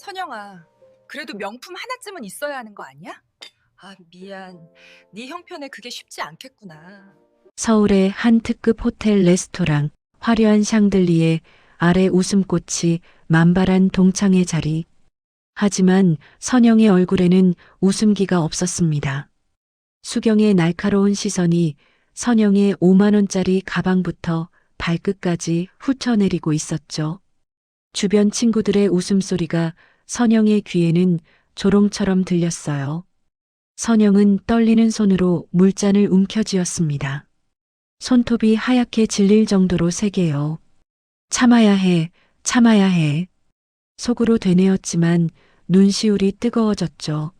선영아, 그래도 명품 하나쯤은 있어야 하는 거 아니야? 아, 미안. 네 형편에 그게 쉽지 않겠구나. 서울의 한 특급 호텔 레스토랑, 화려한 샹들리에 아래 웃음꽃이 만발한 동창의 자리. 하지만 선영의 얼굴에는 웃음기가 없었습니다. 수경의 날카로운 시선이 선영의 5만 원짜리 가방부터 발끝까지 훑어내리고 있었죠. 주변 친구들의 웃음소리가 선영의 귀에는 조롱처럼 들렸어요. 선영은 떨리는 손으로 물잔을 움켜쥐었습니다. 손톱이 하얗게 질릴 정도로 세게요. 참아야 해, 참아야 해. 속으로 되뇌었지만 눈시울이 뜨거워졌죠.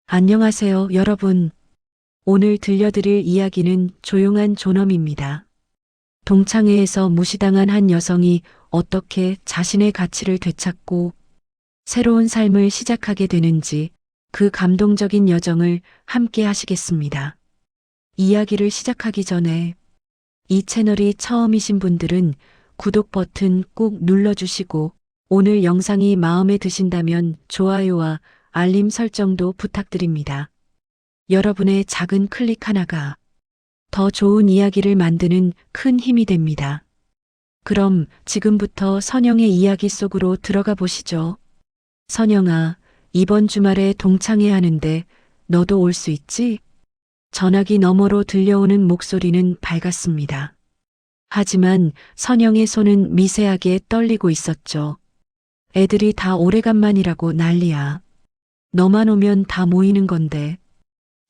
안녕하세요, 여러분. 오늘 들려드릴 이야기는 조용한 존엄입니다. 동창회에서 무시당한 한 여성이 어떻게 자신의 가치를 되찾고 새로운 삶을 시작하게 되는지 그 감동적인 여정을 함께 하시겠습니다. 이야기를 시작하기 전에 이 채널이 처음이신 분들은 구독 버튼 꼭 눌러주시고 오늘 영상이 마음에 드신다면 좋아요와 알림 설정도 부탁드립니다. 여러분의 작은 클릭 하나가 더 좋은 이야기를 만드는 큰 힘이 됩니다. 그럼 지금부터 선영의 이야기 속으로 들어가 보시죠. 선영아, 이번 주말에 동창회 하는데 너도 올 수 있지? 전화기 너머로 들려오는 목소리는 밝았습니다. 하지만 선영의 손은 미세하게 떨리고 있었죠. 애들이 다 오래간만이라고 난리야. 너만 오면 다 모이는 건데.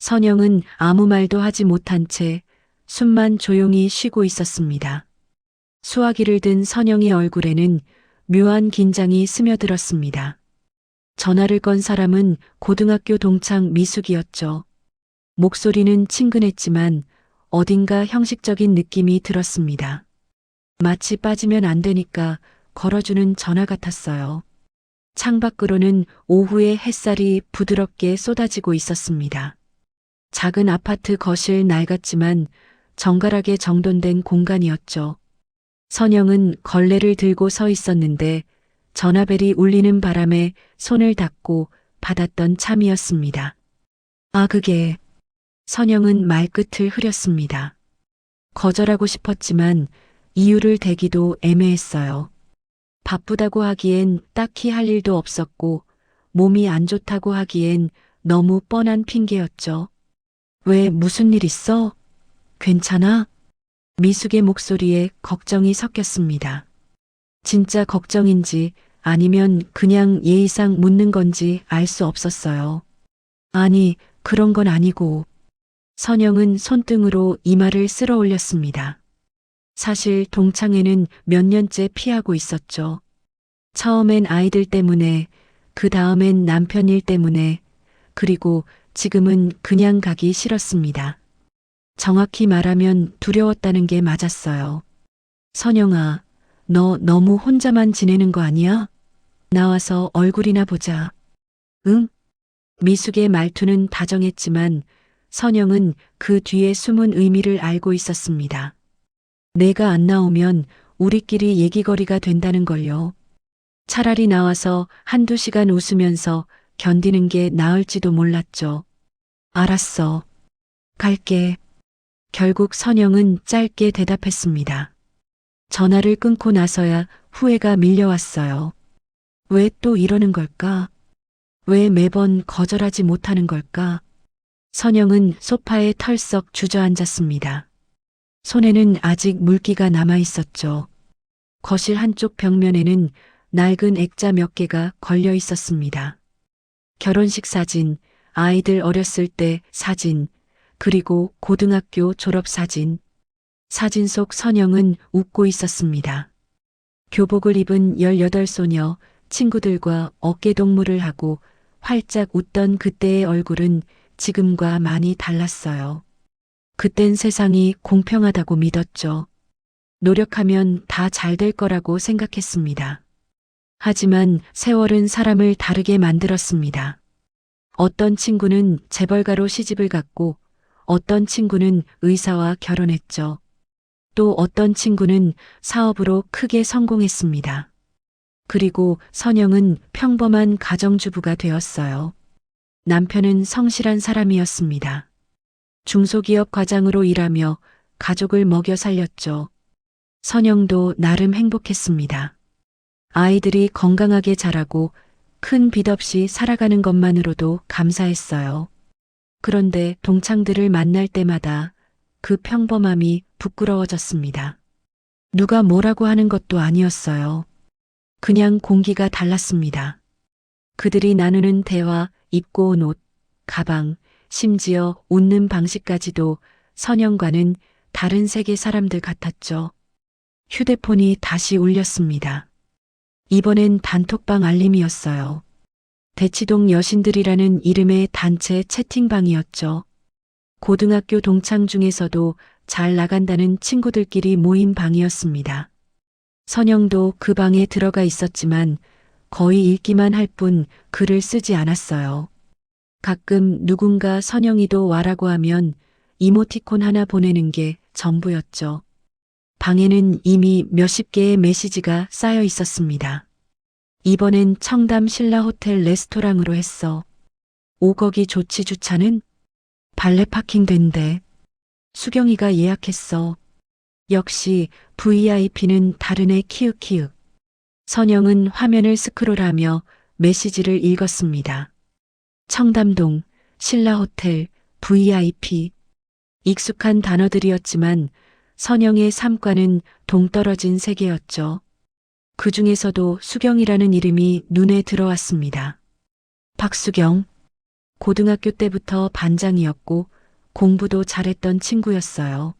선영은 아무 말도 하지 못한 채 숨만 조용히 쉬고 있었습니다. 수화기를 든 선영의 얼굴에는 묘한 긴장이 스며들었습니다. 전화를 건 사람은 고등학교 동창 미숙이었죠. 목소리는 친근했지만 어딘가 형식적인 느낌이 들었습니다. 마치 빠지면 안 되니까 걸어주는 전화 같았어요. 창밖으로는 오후의 햇살이 부드럽게 쏟아지고 있었습니다. 작은 아파트 거실 낡았지만 정갈하게 정돈된 공간이었죠. 선영은 걸레를 들고 서 있었는데 전화벨이 울리는 바람에 손을 닦고 받았던 참이었습니다. 아, 그게... 선영은 말끝을 흐렸습니다. 거절하고 싶었지만 이유를 대기도 애매했어요. 바쁘다고 하기엔 딱히 할 일도 없었고 몸이 안 좋다고 하기엔 너무 뻔한 핑계였죠. 왜 무슨 일 있어? 괜찮아? 미숙의 목소리에 걱정이 섞였습니다. 진짜 걱정인지 아니면 그냥 예의상 묻는 건지 알 수 없었어요. 아니, 그런 건 아니고. 선영은 손등으로 이마를 쓸어 올렸습니다. 사실 동창회는 몇 년째 피하고 있었죠. 처음엔 아이들 때문에, 그 다음엔 남편 일 때문에, 그리고 지금은 그냥 가기 싫었습니다. 정확히 말하면 두려웠다는 게 맞았어요. 선영아, 너 너무 혼자만 지내는 거 아니야? 나와서 얼굴이나 보자. 응? 미숙의 말투는 다정했지만 선영은 그 뒤에 숨은 의미를 알고 있었습니다. 내가 안 나오면 우리끼리 얘기거리가 된다는 걸요. 차라리 나와서 한두 시간 웃으면서 견디는 게 나을지도 몰랐죠. 알았어. 갈게. 결국 선영은 짧게 대답했습니다. 전화를 끊고 나서야 후회가 밀려왔어요. 왜 또 이러는 걸까? 왜 매번 거절하지 못하는 걸까? 선영은 소파에 털썩 주저앉았습니다. 손에는 아직 물기가 남아 있었죠. 거실 한쪽 벽면에는 낡은 액자 몇 개가 걸려 있었습니다. 결혼식 사진, 아이들 어렸을 때 사진, 그리고 고등학교 졸업 사진. 사진 속 선영은 웃고 있었습니다. 교복을 입은 18소녀, 친구들과 어깨동무를 하고 활짝 웃던 그때의 얼굴은 지금과 많이 달랐어요. 그땐 세상이 공평하다고 믿었죠. 노력하면 다 잘 될 거라고 생각했습니다. 하지만 세월은 사람을 다르게 만들었습니다. 어떤 친구는 재벌가로 시집을 갔고 어떤 친구는 의사와 결혼했죠. 또 어떤 친구는 사업으로 크게 성공했습니다. 그리고 선영은 평범한 가정주부가 되었어요. 남편은 성실한 사람이었습니다. 중소기업 과장으로 일하며 가족을 먹여 살렸죠. 선영도 나름 행복했습니다. 아이들이 건강하게 자라고 큰 빚 없이 살아가는 것만으로도 감사했어요. 그런데 동창들을 만날 때마다 그 평범함이 부끄러워졌습니다. 누가 뭐라고 하는 것도 아니었어요. 그냥 공기가 달랐습니다. 그들이 나누는 대화, 입고 온 옷, 가방, 심지어 웃는 방식까지도 선영과는 다른 세계 사람들 같았죠. 휴대폰이 다시 울렸습니다. 이번엔 단톡방 알림이었어요. 대치동 여신들이라는 이름의 단체 채팅방이었죠. 고등학교 동창 중에서도 잘 나간다는 친구들끼리 모인 방이었습니다. 선영도 그 방에 들어가 있었지만 거의 읽기만 할 뿐 글을 쓰지 않았어요. 가끔 누군가 선영이도 와라고 하면 이모티콘 하나 보내는 게 전부였죠. 방에는 이미 몇십 개의 메시지가 쌓여 있었습니다. 이번엔 청담 신라 호텔 레스토랑으로 했어. 오거기 조치 주차는 발레 파킹 된대. 수경이가 예약했어. 역시 VIP는 다르네 키읔키읔. 선영은 화면을 스크롤하며 메시지를 읽었습니다. 청담동, 신라호텔, VIP. 익숙한 단어들이었지만 선영의 삶과는 동떨어진 세계였죠. 그 중에서도 수경이라는 이름이 눈에 들어왔습니다. 박수경. 고등학교 때부터 반장이었고 공부도 잘했던 친구였어요.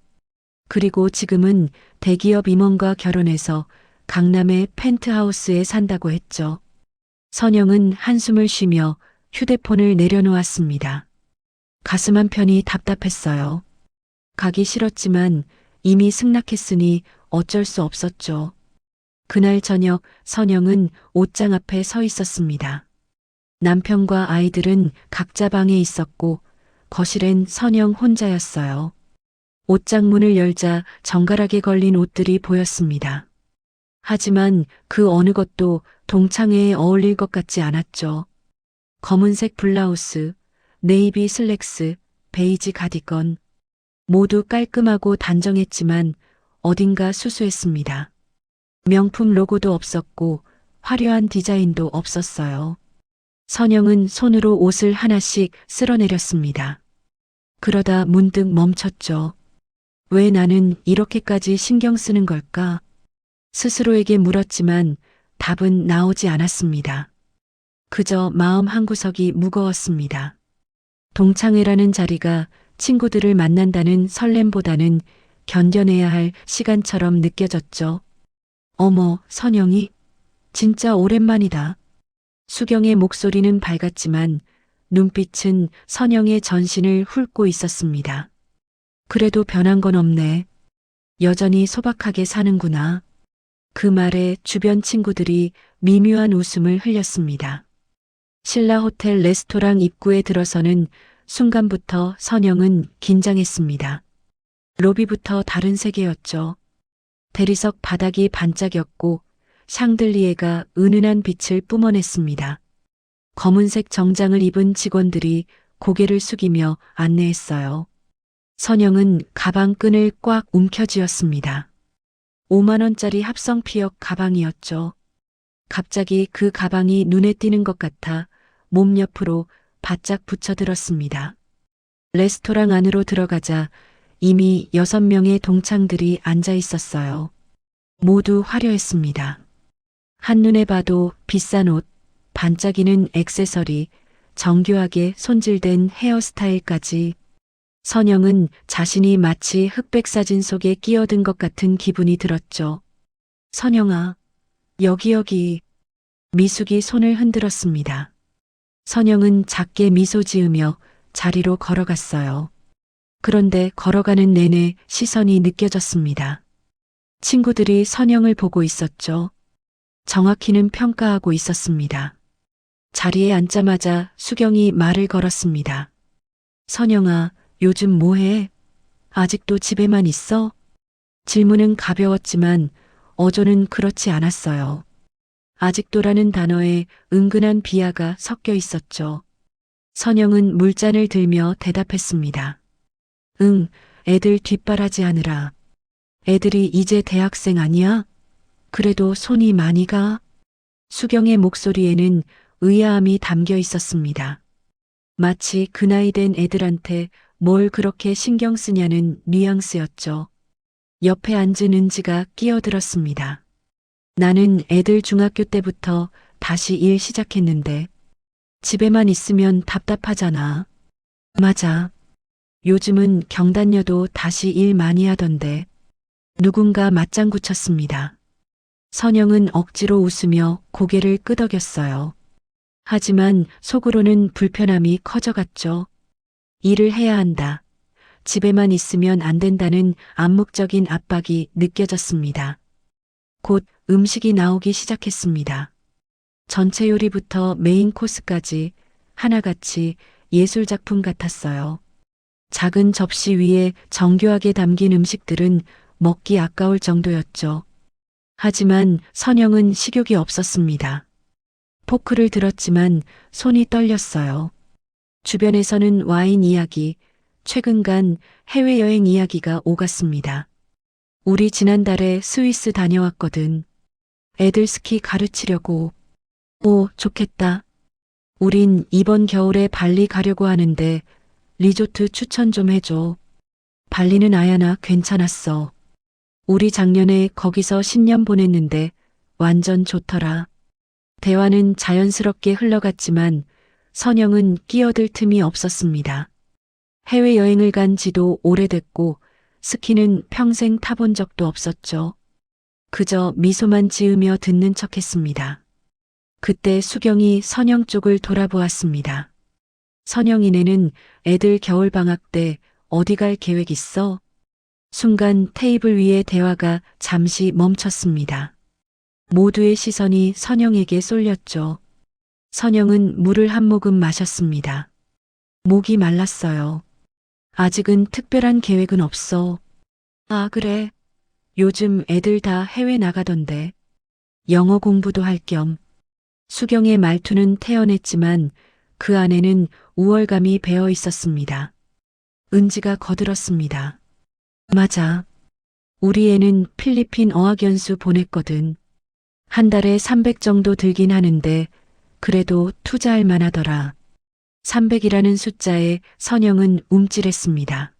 그리고 지금은 대기업 임원과 결혼해서 강남의 펜트하우스에 산다고 했죠. 선영은 한숨을 쉬며 휴대폰을 내려놓았습니다. 가슴 한편이 답답했어요. 가기 싫었지만 이미 승낙했으니 어쩔 수 없었죠. 그날 저녁 선영은 옷장 앞에 서 있었습니다. 남편과 아이들은 각자 방에 있었고 거실엔 선영 혼자였어요. 옷장 문을 열자 정갈하게 걸린 옷들이 보였습니다. 하지만 그 어느 것도 동창회에 어울릴 것 같지 않았죠. 검은색 블라우스, 네이비 슬랙스, 베이지 가디건. 모두 깔끔하고 단정했지만 어딘가 수수했습니다. 명품 로고도 없었고 화려한 디자인도 없었어요. 선영은 손으로 옷을 하나씩 쓸어내렸습니다. 그러다 문득 멈췄죠. 왜 나는 이렇게까지 신경 쓰는 걸까? 스스로에게 물었지만 답은 나오지 않았습니다. 그저 마음 한구석이 무거웠습니다. 동창회라는 자리가 친구들을 만난다는 설렘보다는 견뎌내야 할 시간처럼 느껴졌죠. 어머, 선영이? 진짜 오랜만이다. 수경의 목소리는 밝았지만 눈빛은 선영의 전신을 훑고 있었습니다. 그래도 변한 건 없네. 여전히 소박하게 사는구나. 그 말에 주변 친구들이 미묘한 웃음을 흘렸습니다. 신라 호텔 레스토랑 입구에 들어서는 순간부터 선영은 긴장했습니다. 로비부터 다른 세계였죠. 대리석 바닥이 반짝였고 샹들리에가 은은한 빛을 뿜어냈습니다. 검은색 정장을 입은 직원들이 고개를 숙이며 안내했어요. 선영은 가방 끈을 꽉 움켜쥐었습니다. 5만 원짜리 합성 피혁 가방이었죠. 갑자기 그 가방이 눈에 띄는 것 같아 몸 옆으로 바짝 붙여들었습니다. 레스토랑 안으로 들어가자 이미 6명의 동창들이 앉아 있었어요. 모두 화려했습니다. 한눈에 봐도 비싼 옷, 반짝이는 액세서리, 정교하게 손질된 헤어스타일까지. 선영은 자신이 마치 흑백 사진 속에 끼어든 것 같은 기분이 들었죠. 선영아, 여기. 미숙이 손을 흔들었습니다. 선영은 작게 미소 지으며 자리로 걸어갔어요. 그런데 걸어가는 내내 시선이 느껴졌습니다. 친구들이 선영을 보고 있었죠. 정확히는 평가하고 있었습니다. 자리에 앉자마자 수경이 말을 걸었습니다. 선영아, 요즘 뭐해? 아직도 집에만 있어? 질문은 가벼웠지만 어조는 그렇지 않았어요. 아직도라는 단어에 은근한 비하가 섞여 있었죠. 선영은 물잔을 들며 대답했습니다. 응, 애들 뒷바라지 하느라. 애들이 이제 대학생 아니야? 그래도 손이 많이 가? 수경의 목소리에는 의아함이 담겨 있었습니다. 마치 그 나이 된 애들한테 뭘 그렇게 신경 쓰냐는 뉘앙스였죠. 옆에 앉은 은지가 끼어들었습니다. 나는 애들 중학교 때부터 다시 일 시작했는데 집에만 있으면 답답하잖아. 맞아. 요즘은 경단녀도 다시 일 많이 하던데. 누군가 맞장구 쳤습니다. 선영은 억지로 웃으며 고개를 끄덕였어요. 하지만 속으로는 불편함이 커져갔죠. 일을 해야 한다. 집에만 있으면 안 된다는 암묵적인 압박이 느껴졌습니다. 곧 음식이 나오기 시작했습니다. 전체 요리부터 메인 코스까지 하나같이 예술작품 같았어요. 작은 접시 위에 정교하게 담긴 음식들은 먹기 아까울 정도였죠. 하지만 선영은 식욕이 없었습니다. 포크를 들었지만 손이 떨렸어요. 주변에서는 와인 이야기, 최근간 해외여행 이야기가 오갔습니다. 우리 지난달에 스위스 다녀왔거든. 애들 스키 가르치려고. 오, 좋겠다. 우린 이번 겨울에 발리 가려고 하는데 리조트 추천 좀 해줘. 발리는 아야나 괜찮았어. 우리 작년에 거기서 10년 보냈는데 완전 좋더라. 대화는 자연스럽게 흘러갔지만 선영은 끼어들 틈이 없었습니다. 해외여행을 간 지도 오래됐고 스키는 평생 타본 적도 없었죠. 그저 미소만 지으며 듣는 척했습니다. 그때 수경이 선영 쪽을 돌아보았습니다. 선영이네는 애들 겨울방학 때 어디 갈 계획 있어? 순간 테이블 위의 대화가 잠시 멈췄습니다. 모두의 시선이 선영에게 쏠렸죠. 선영은 물을 한 모금 마셨습니다. 목이 말랐어요. 아직은 특별한 계획은 없어. 아, 그래. 요즘 애들 다 해외 나가던데. 영어 공부도 할 겸. 수경의 말투는 태연했지만 그 안에는 우월감이 배어 있었습니다. 은지가 거들었습니다. 맞아. 우리 애는 필리핀 어학연수 보냈거든. 한 달에 300 정도 들긴 하는데 그래도 투자할 만하더라. 300이라는 숫자에 선영은 움찔했습니다.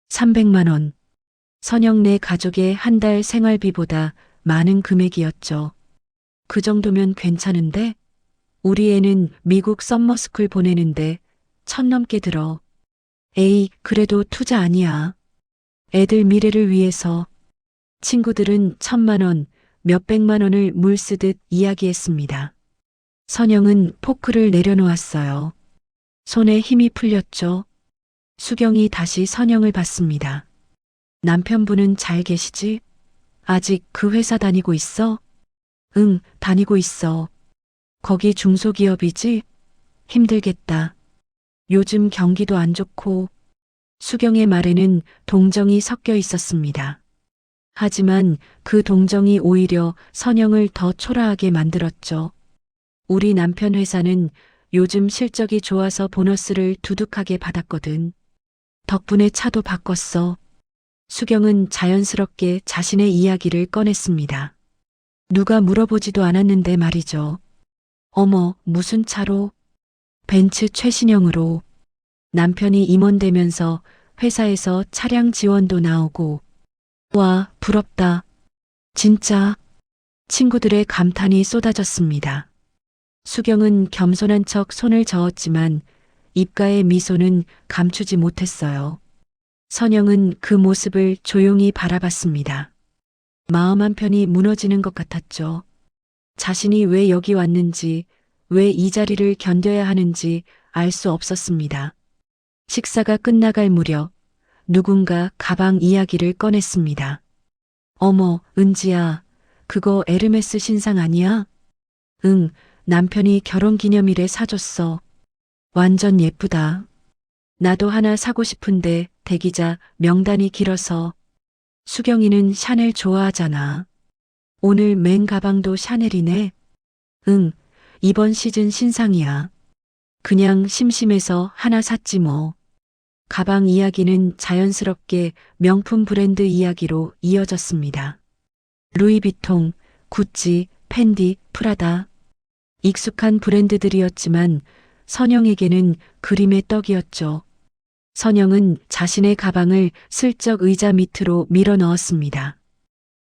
300만 원. 선영네 가족의 한 달 생활비보다 많은 금액이었죠. 그 정도면 괜찮은데? 우리 애는 미국 썸머스쿨 보내는데 1,000 넘게 들어. 에이, 그래도 투자 아니야. 애들 미래를 위해서. 친구들은 1,000만 원, 몇백만 원을 물쓰듯 이야기했습니다. 선영은 포크를 내려놓았어요. 손에 힘이 풀렸죠. 수경이 다시 선영을 봤습니다. 남편분은 잘 계시지? 아직 그 회사 다니고 있어? 응, 다니고 있어. 거기 중소기업이지? 힘들겠다. 요즘 경기도 안 좋고. 수경의 말에는 동정이 섞여 있었습니다. 하지만 그 동정이 오히려 선영을 더 초라하게 만들었죠. 우리 남편 회사는 요즘 실적이 좋아서 보너스를 두둑하게 받았거든. 덕분에 차도 바꿨어. 수경은 자연스럽게 자신의 이야기를 꺼냈습니다. 누가 물어보지도 않았는데 말이죠. 어머, 무슨 차로? 벤츠 최신형으로. 남편이 임원되면서 회사에서 차량 지원도 나오고. 와, 부럽다. 진짜. 친구들의 감탄이 쏟아졌습니다. 수경은 겸손한 척 손을 저었지만 입가의 미소는 감추지 못했어요. 선영은 그 모습을 조용히 바라봤습니다. 마음 한편이 무너지는 것 같았죠. 자신이 왜 여기 왔는지, 왜 이 자리를 견뎌야 하는지 알 수 없었습니다. 식사가 끝나갈 무렵 누군가 가방 이야기를 꺼냈습니다. 어머, 은지야, 그거 에르메스 신상 아니야? 응, 남편이 결혼기념일에 사줬어. 완전 예쁘다. 나도 하나 사고 싶은데 대기자 명단이 길어서. 수경이는 샤넬 좋아하잖아. 오늘 맨 가방도 샤넬이네. 응, 이번 시즌 신상이야. 그냥 심심해서 하나 샀지 뭐. 가방 이야기는 자연스럽게 명품 브랜드 이야기로 이어졌습니다. 루이비통, 구찌, 펜디, 프라다. 익숙한 브랜드들이었지만 선영에게는 그림의 떡이었죠. 선영은 자신의 가방을 슬쩍 의자 밑으로 밀어 넣었습니다.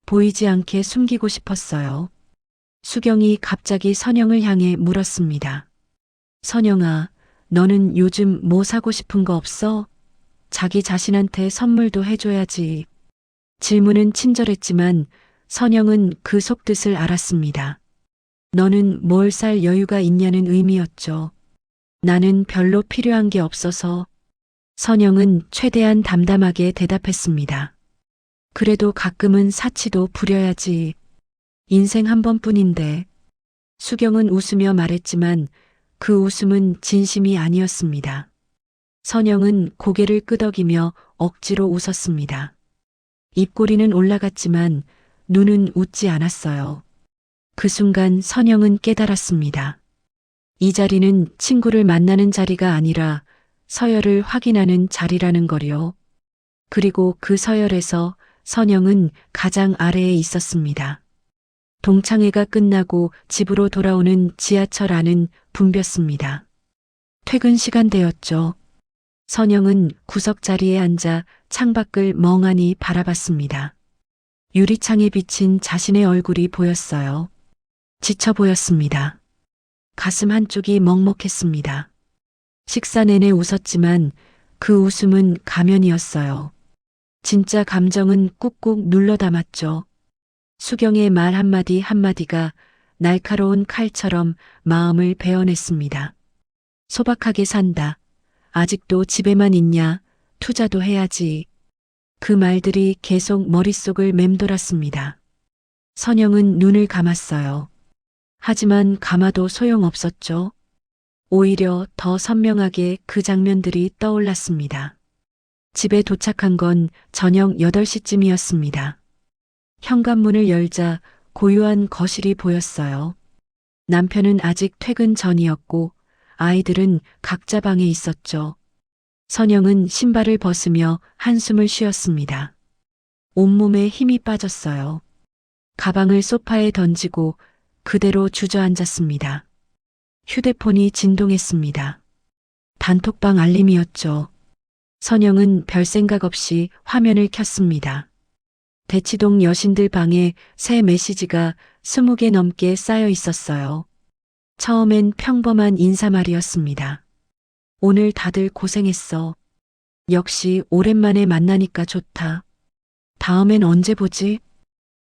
보이지 않게 숨기고 싶었어요. 수경이 갑자기 선영을 향해 물었습니다. 선영아, 너는 요즘 뭐 사고 싶은 거 없어? 자기 자신한테 선물도 해줘야지. 질문은 친절했지만 선영은 그 속뜻을 알았습니다. 너는 뭘 살 여유가 있냐는 의미였죠. 나는 별로 필요한 게 없어서. 선영은 최대한 담담하게 대답했습니다. 그래도 가끔은 사치도 부려야지. 인생 한 번뿐인데. 수경은 웃으며 말했지만 그 웃음은 진심이 아니었습니다. 선영은 고개를 끄덕이며 억지로 웃었습니다. 입꼬리는 올라갔지만 눈은 웃지 않았어요. 그 순간 선영은 깨달았습니다. 이 자리는 친구를 만나는 자리가 아니라 서열을 확인하는 자리라는 거요. 그리고 그 서열에서 선영은 가장 아래에 있었습니다. 동창회가 끝나고 집으로 돌아오는 지하철 안은 붐볐습니다. 퇴근 시간 되었죠. 선영은 구석 자리에 앉아 창밖을 멍하니 바라봤습니다. 유리창에 비친 자신의 얼굴이 보였어요. 지쳐 보였습니다. 가슴 한쪽이 먹먹했습니다. 식사 내내 웃었지만 그 웃음은 가면이었어요. 진짜 감정은 꾹꾹 눌러 담았죠. 수경의 말 한마디 한마디가 날카로운 칼처럼 마음을 베어냈습니다. 소박하게 산다. 아직도 집에만 있냐? 투자도 해야지. 그 말들이 계속 머릿속을 맴돌았습니다. 선영은 눈을 감았어요. 하지만 감아도 소용없었죠. 오히려 더 선명하게 그 장면들이 떠올랐습니다. 집에 도착한 건 저녁 8시쯤이었습니다. 현관문을 열자 고요한 거실이 보였어요. 남편은 아직 퇴근 전이었고 아이들은 각자 방에 있었죠. 선영은 신발을 벗으며 한숨을 쉬었습니다. 온몸에 힘이 빠졌어요. 가방을 소파에 던지고 그대로 주저앉았습니다. 휴대폰이 진동했습니다. 단톡방 알림이었죠. 선영은 별 생각 없이 화면을 켰습니다. 대치동 여신들 방에 새 메시지가 20개 넘게 쌓여 있었어요. 처음엔 평범한 인사말이었습니다. 오늘 다들 고생했어. 역시 오랜만에 만나니까 좋다. 다음엔 언제 보지?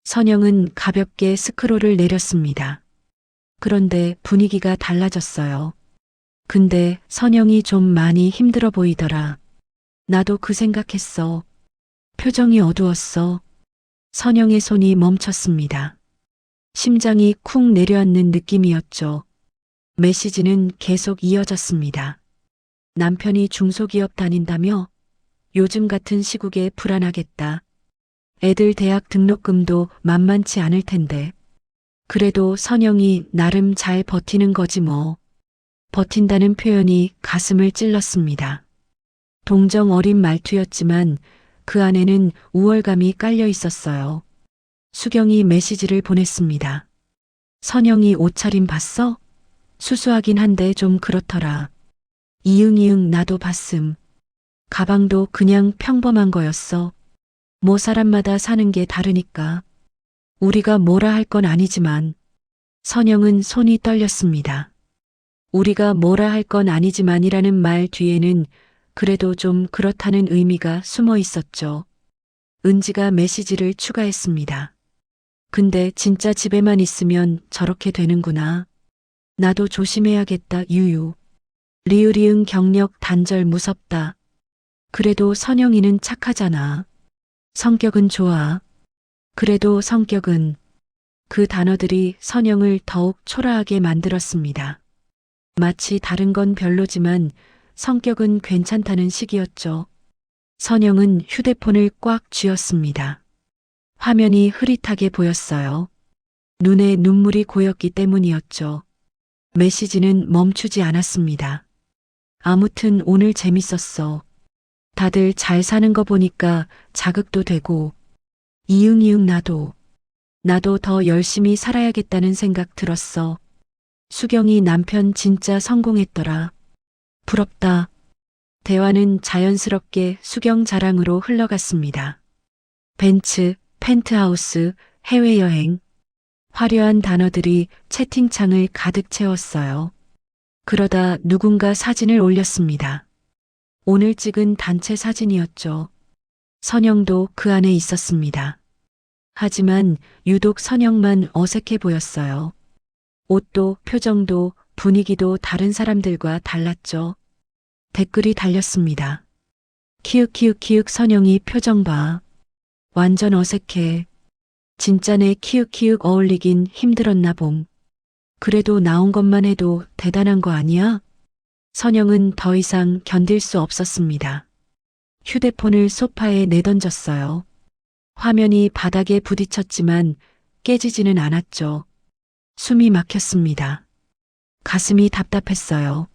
선영은 가볍게 스크롤을 내렸습니다. 그런데 분위기가 달라졌어요. 근데 선영이 좀 많이 힘들어 보이더라. 나도 그 생각했어. 표정이 어두웠어. 선영의 손이 멈췄습니다. 심장이 쿵 내려앉는 느낌이었죠. 메시지는 계속 이어졌습니다. 남편이 중소기업 다닌다며? 요즘 같은 시국에 불안하겠다. 애들 대학 등록금도 만만치 않을 텐데. 그래도 선영이 나름 잘 버티는 거지 뭐. 버틴다는 표현이 가슴을 찔렀습니다. 동정 어린 말투였지만 그 안에는 우월감이 깔려 있었어요. 수경이 메시지를 보냈습니다. 선영이 옷차림 봤어? 수수하긴 한데 좀 그렇더라. 이응이응 나도 봤음. 가방도 그냥 평범한 거였어. 뭐 사람마다 사는 게 다르니까. 우리가 뭐라 할 건 아니지만. 선영은 손이 떨렸습니다. 우리가 뭐라 할 건 아니지만이라는 말 뒤에는 그래도 좀 그렇다는 의미가 숨어 있었죠. 은지가 메시지를 추가했습니다. 근데 진짜 집에만 있으면 저렇게 되는구나. 나도 조심해야겠다 유유. 리으리응 경력 단절 무섭다. 그래도 선영이는 착하잖아. 성격은 좋아. 그래도 성격은. 그 단어들이 선영을 더욱 초라하게 만들었습니다. 마치 다른 건 별로지만 성격은 괜찮다는 식이었죠. 선영은 휴대폰을 꽉 쥐었습니다. 화면이 흐릿하게 보였어요. 눈에 눈물이 고였기 때문이었죠. 메시지는 멈추지 않았습니다. 아무튼 오늘 재밌었어. 다들 잘 사는 거 보니까 자극도 되고, 이응이응 나도 더 열심히 살아야겠다는 생각 들었어. 수경이 남편 진짜 성공했더라. 부럽다. 대화는 자연스럽게 수경 자랑으로 흘러갔습니다. 벤츠, 펜트하우스, 해외여행. 화려한 단어들이 채팅창을 가득 채웠어요. 그러다 누군가 사진을 올렸습니다. 오늘 찍은 단체 사진이었죠. 선영도 그 안에 있었습니다. 하지만 유독 선영만 어색해 보였어요. 옷도 표정도 분위기도 다른 사람들과 달랐죠. 댓글이 달렸습니다. 키읔키읔키읔 선영이 표정 봐. 완전 어색해. 진짜네 키읔키읔 어울리긴 힘들었나 봄. 그래도 나온 것만 해도 대단한 거 아니야? 선영은 더 이상 견딜 수 없었습니다. 휴대폰을 소파에 내던졌어요. 화면이 바닥에 부딪혔지만 깨지지는 않았죠. 숨이 막혔습니다. 가슴이 답답했어요.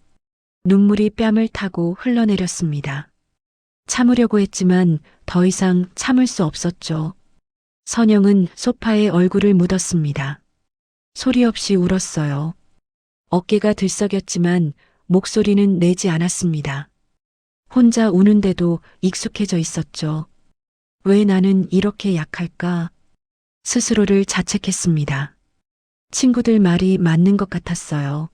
눈물이 뺨을 타고 흘러내렸습니다. 참으려고 했지만 더 이상 참을 수 없었죠. 선영은 소파에 얼굴을 묻었습니다. 소리 없이 울었어요. 어깨가 들썩였지만 목소리는 내지 않았습니다. 혼자 우는데도 익숙해져 있었죠. 왜 나는 이렇게 약할까? 스스로를 자책했습니다. 친구들 말이 맞는 것 같았어요.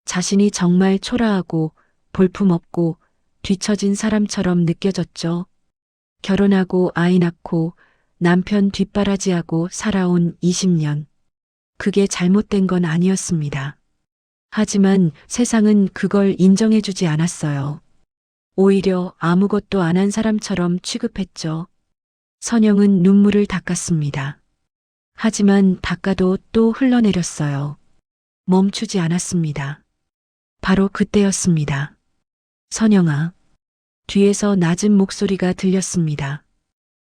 자신이 정말 초라하고 볼품없고 뒤처진 사람처럼 느껴졌죠. 결혼하고 아이 낳고 남편 뒷바라지하고 살아온 20년. 그게 잘못된 건 아니었습니다. 하지만 세상은 그걸 인정해주지 않았어요. 오히려 아무것도 안 한 사람처럼 취급했죠. 선영은 눈물을 닦았습니다. 하지만 닦아도 또 흘러내렸어요. 멈추지 않았습니다. 바로 그때였습니다. 선영아. 뒤에서 낮은 목소리가 들렸습니다.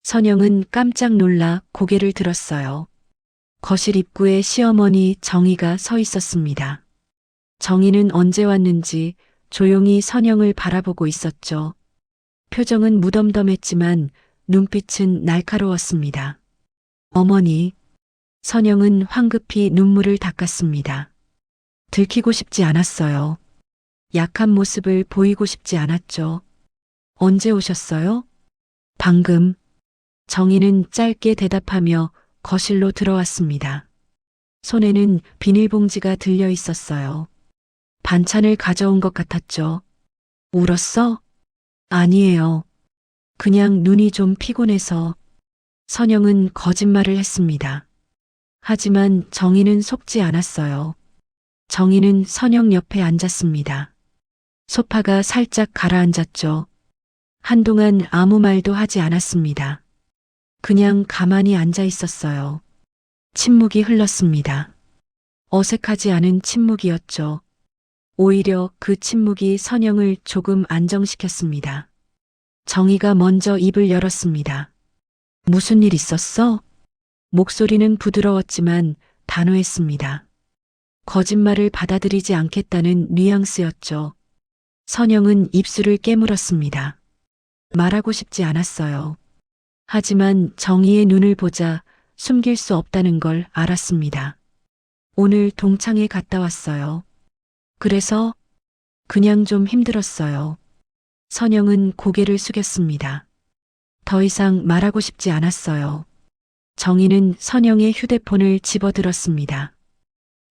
선영은 깜짝 놀라 고개를 들었어요. 거실 입구에 시어머니 정희가 서 있었습니다. 정희는 언제 왔는지 조용히 선영을 바라보고 있었죠. 표정은 무덤덤했지만 눈빛은 날카로웠습니다. 어머니. 선영은 황급히 눈물을 닦았습니다. 들키고 싶지 않았어요. 약한 모습을 보이고 싶지 않았죠. 언제 오셨어요? 방금. 정희는 짧게 대답하며 거실로 들어왔습니다. 손에는 비닐봉지가 들려 있었어요. 반찬을 가져온 것 같았죠. 울었어? 아니에요. 그냥 눈이 좀 피곤해서. 선영은 거짓말을 했습니다. 하지만 정희는 속지 않았어요. 정희는 선영 옆에 앉았습니다. 소파가 살짝 가라앉았죠. 한동안 아무 말도 하지 않았습니다. 그냥 가만히 앉아 있었어요. 침묵이 흘렀습니다. 어색하지 않은 침묵이었죠. 오히려 그 침묵이 선영을 조금 안정시켰습니다. 정희가 먼저 입을 열었습니다. 무슨 일 있었어? 목소리는 부드러웠지만 단호했습니다. 거짓말을 받아들이지 않겠다는 뉘앙스였죠. 선영은 입술을 깨물었습니다. 말하고 싶지 않았어요. 하지만 정희의 눈을 보자 숨길 수 없다는 걸 알았습니다. 오늘 동창회 갔다 왔어요. 그래서 그냥 좀 힘들었어요. 선영은 고개를 숙였습니다. 더 이상 말하고 싶지 않았어요. 정희는 선영의 휴대폰을 집어들었습니다.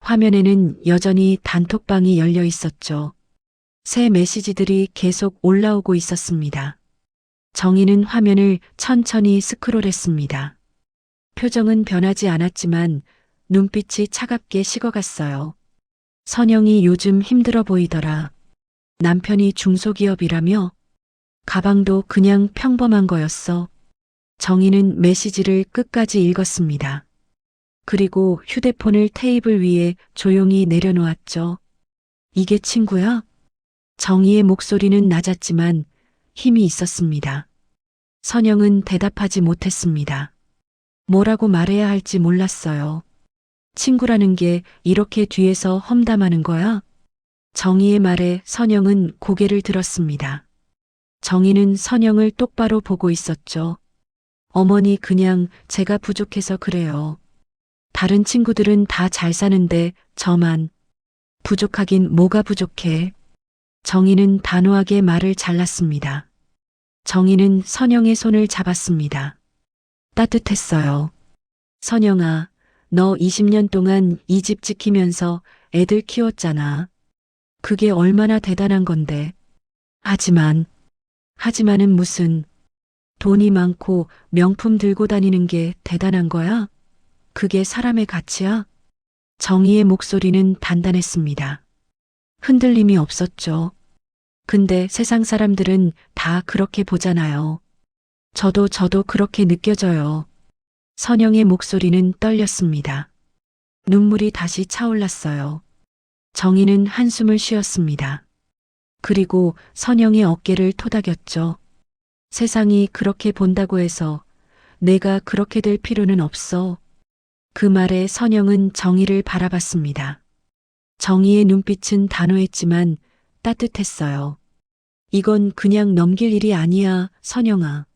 화면에는 여전히 단톡방이 열려 있었죠. 새 메시지들이 계속 올라오고 있었습니다. 정희는 화면을 천천히 스크롤했습니다. 표정은 변하지 않았지만 눈빛이 차갑게 식어갔어요. 선영이 요즘 힘들어 보이더라. 남편이 중소기업이라며? 가방도 그냥 평범한 거였어. 정희는 메시지를 끝까지 읽었습니다. 그리고 휴대폰을 테이블 위에 조용히 내려놓았죠. 이게 친구야? 정희의 목소리는 낮았지만 힘이 있었습니다. 선영은 대답하지 못했습니다. 뭐라고 말해야 할지 몰랐어요. 친구라는 게 이렇게 뒤에서 험담하는 거야? 정희의 말에 선영은 고개를 들었습니다. 정희는 선영을 똑바로 보고 있었죠. 어머니, 그냥 제가 부족해서 그래요. 다른 친구들은 다 잘 사는데 저만 부족하긴 뭐가 부족해. 정희는 단호하게 말을 잘랐습니다. 정희는 선영의 손을 잡았습니다. 따뜻했어요. 선영아, 너 20년 동안 이 집 지키면서 애들 키웠잖아. 그게 얼마나 대단한 건데. 하지만은 무슨, 돈이 많고 명품 들고 다니는 게 대단한 거야? 그게 사람의 가치야? 정희의 목소리는 단단했습니다. 흔들림이 없었죠. 근데 세상 사람들은 다 그렇게 보잖아요. 저도 그렇게 느껴져요. 선영의 목소리는 떨렸습니다. 눈물이 다시 차올랐어요. 정희는 한숨을 쉬었습니다. 그리고 선영의 어깨를 토닥였죠. 세상이 그렇게 본다고 해서 내가 그렇게 될 필요는 없어. 그 말에 선영은 정희를 바라봤습니다. 정희의 눈빛은 단호했지만 따뜻했어요. 이건 그냥 넘길 일이 아니야, 선영아.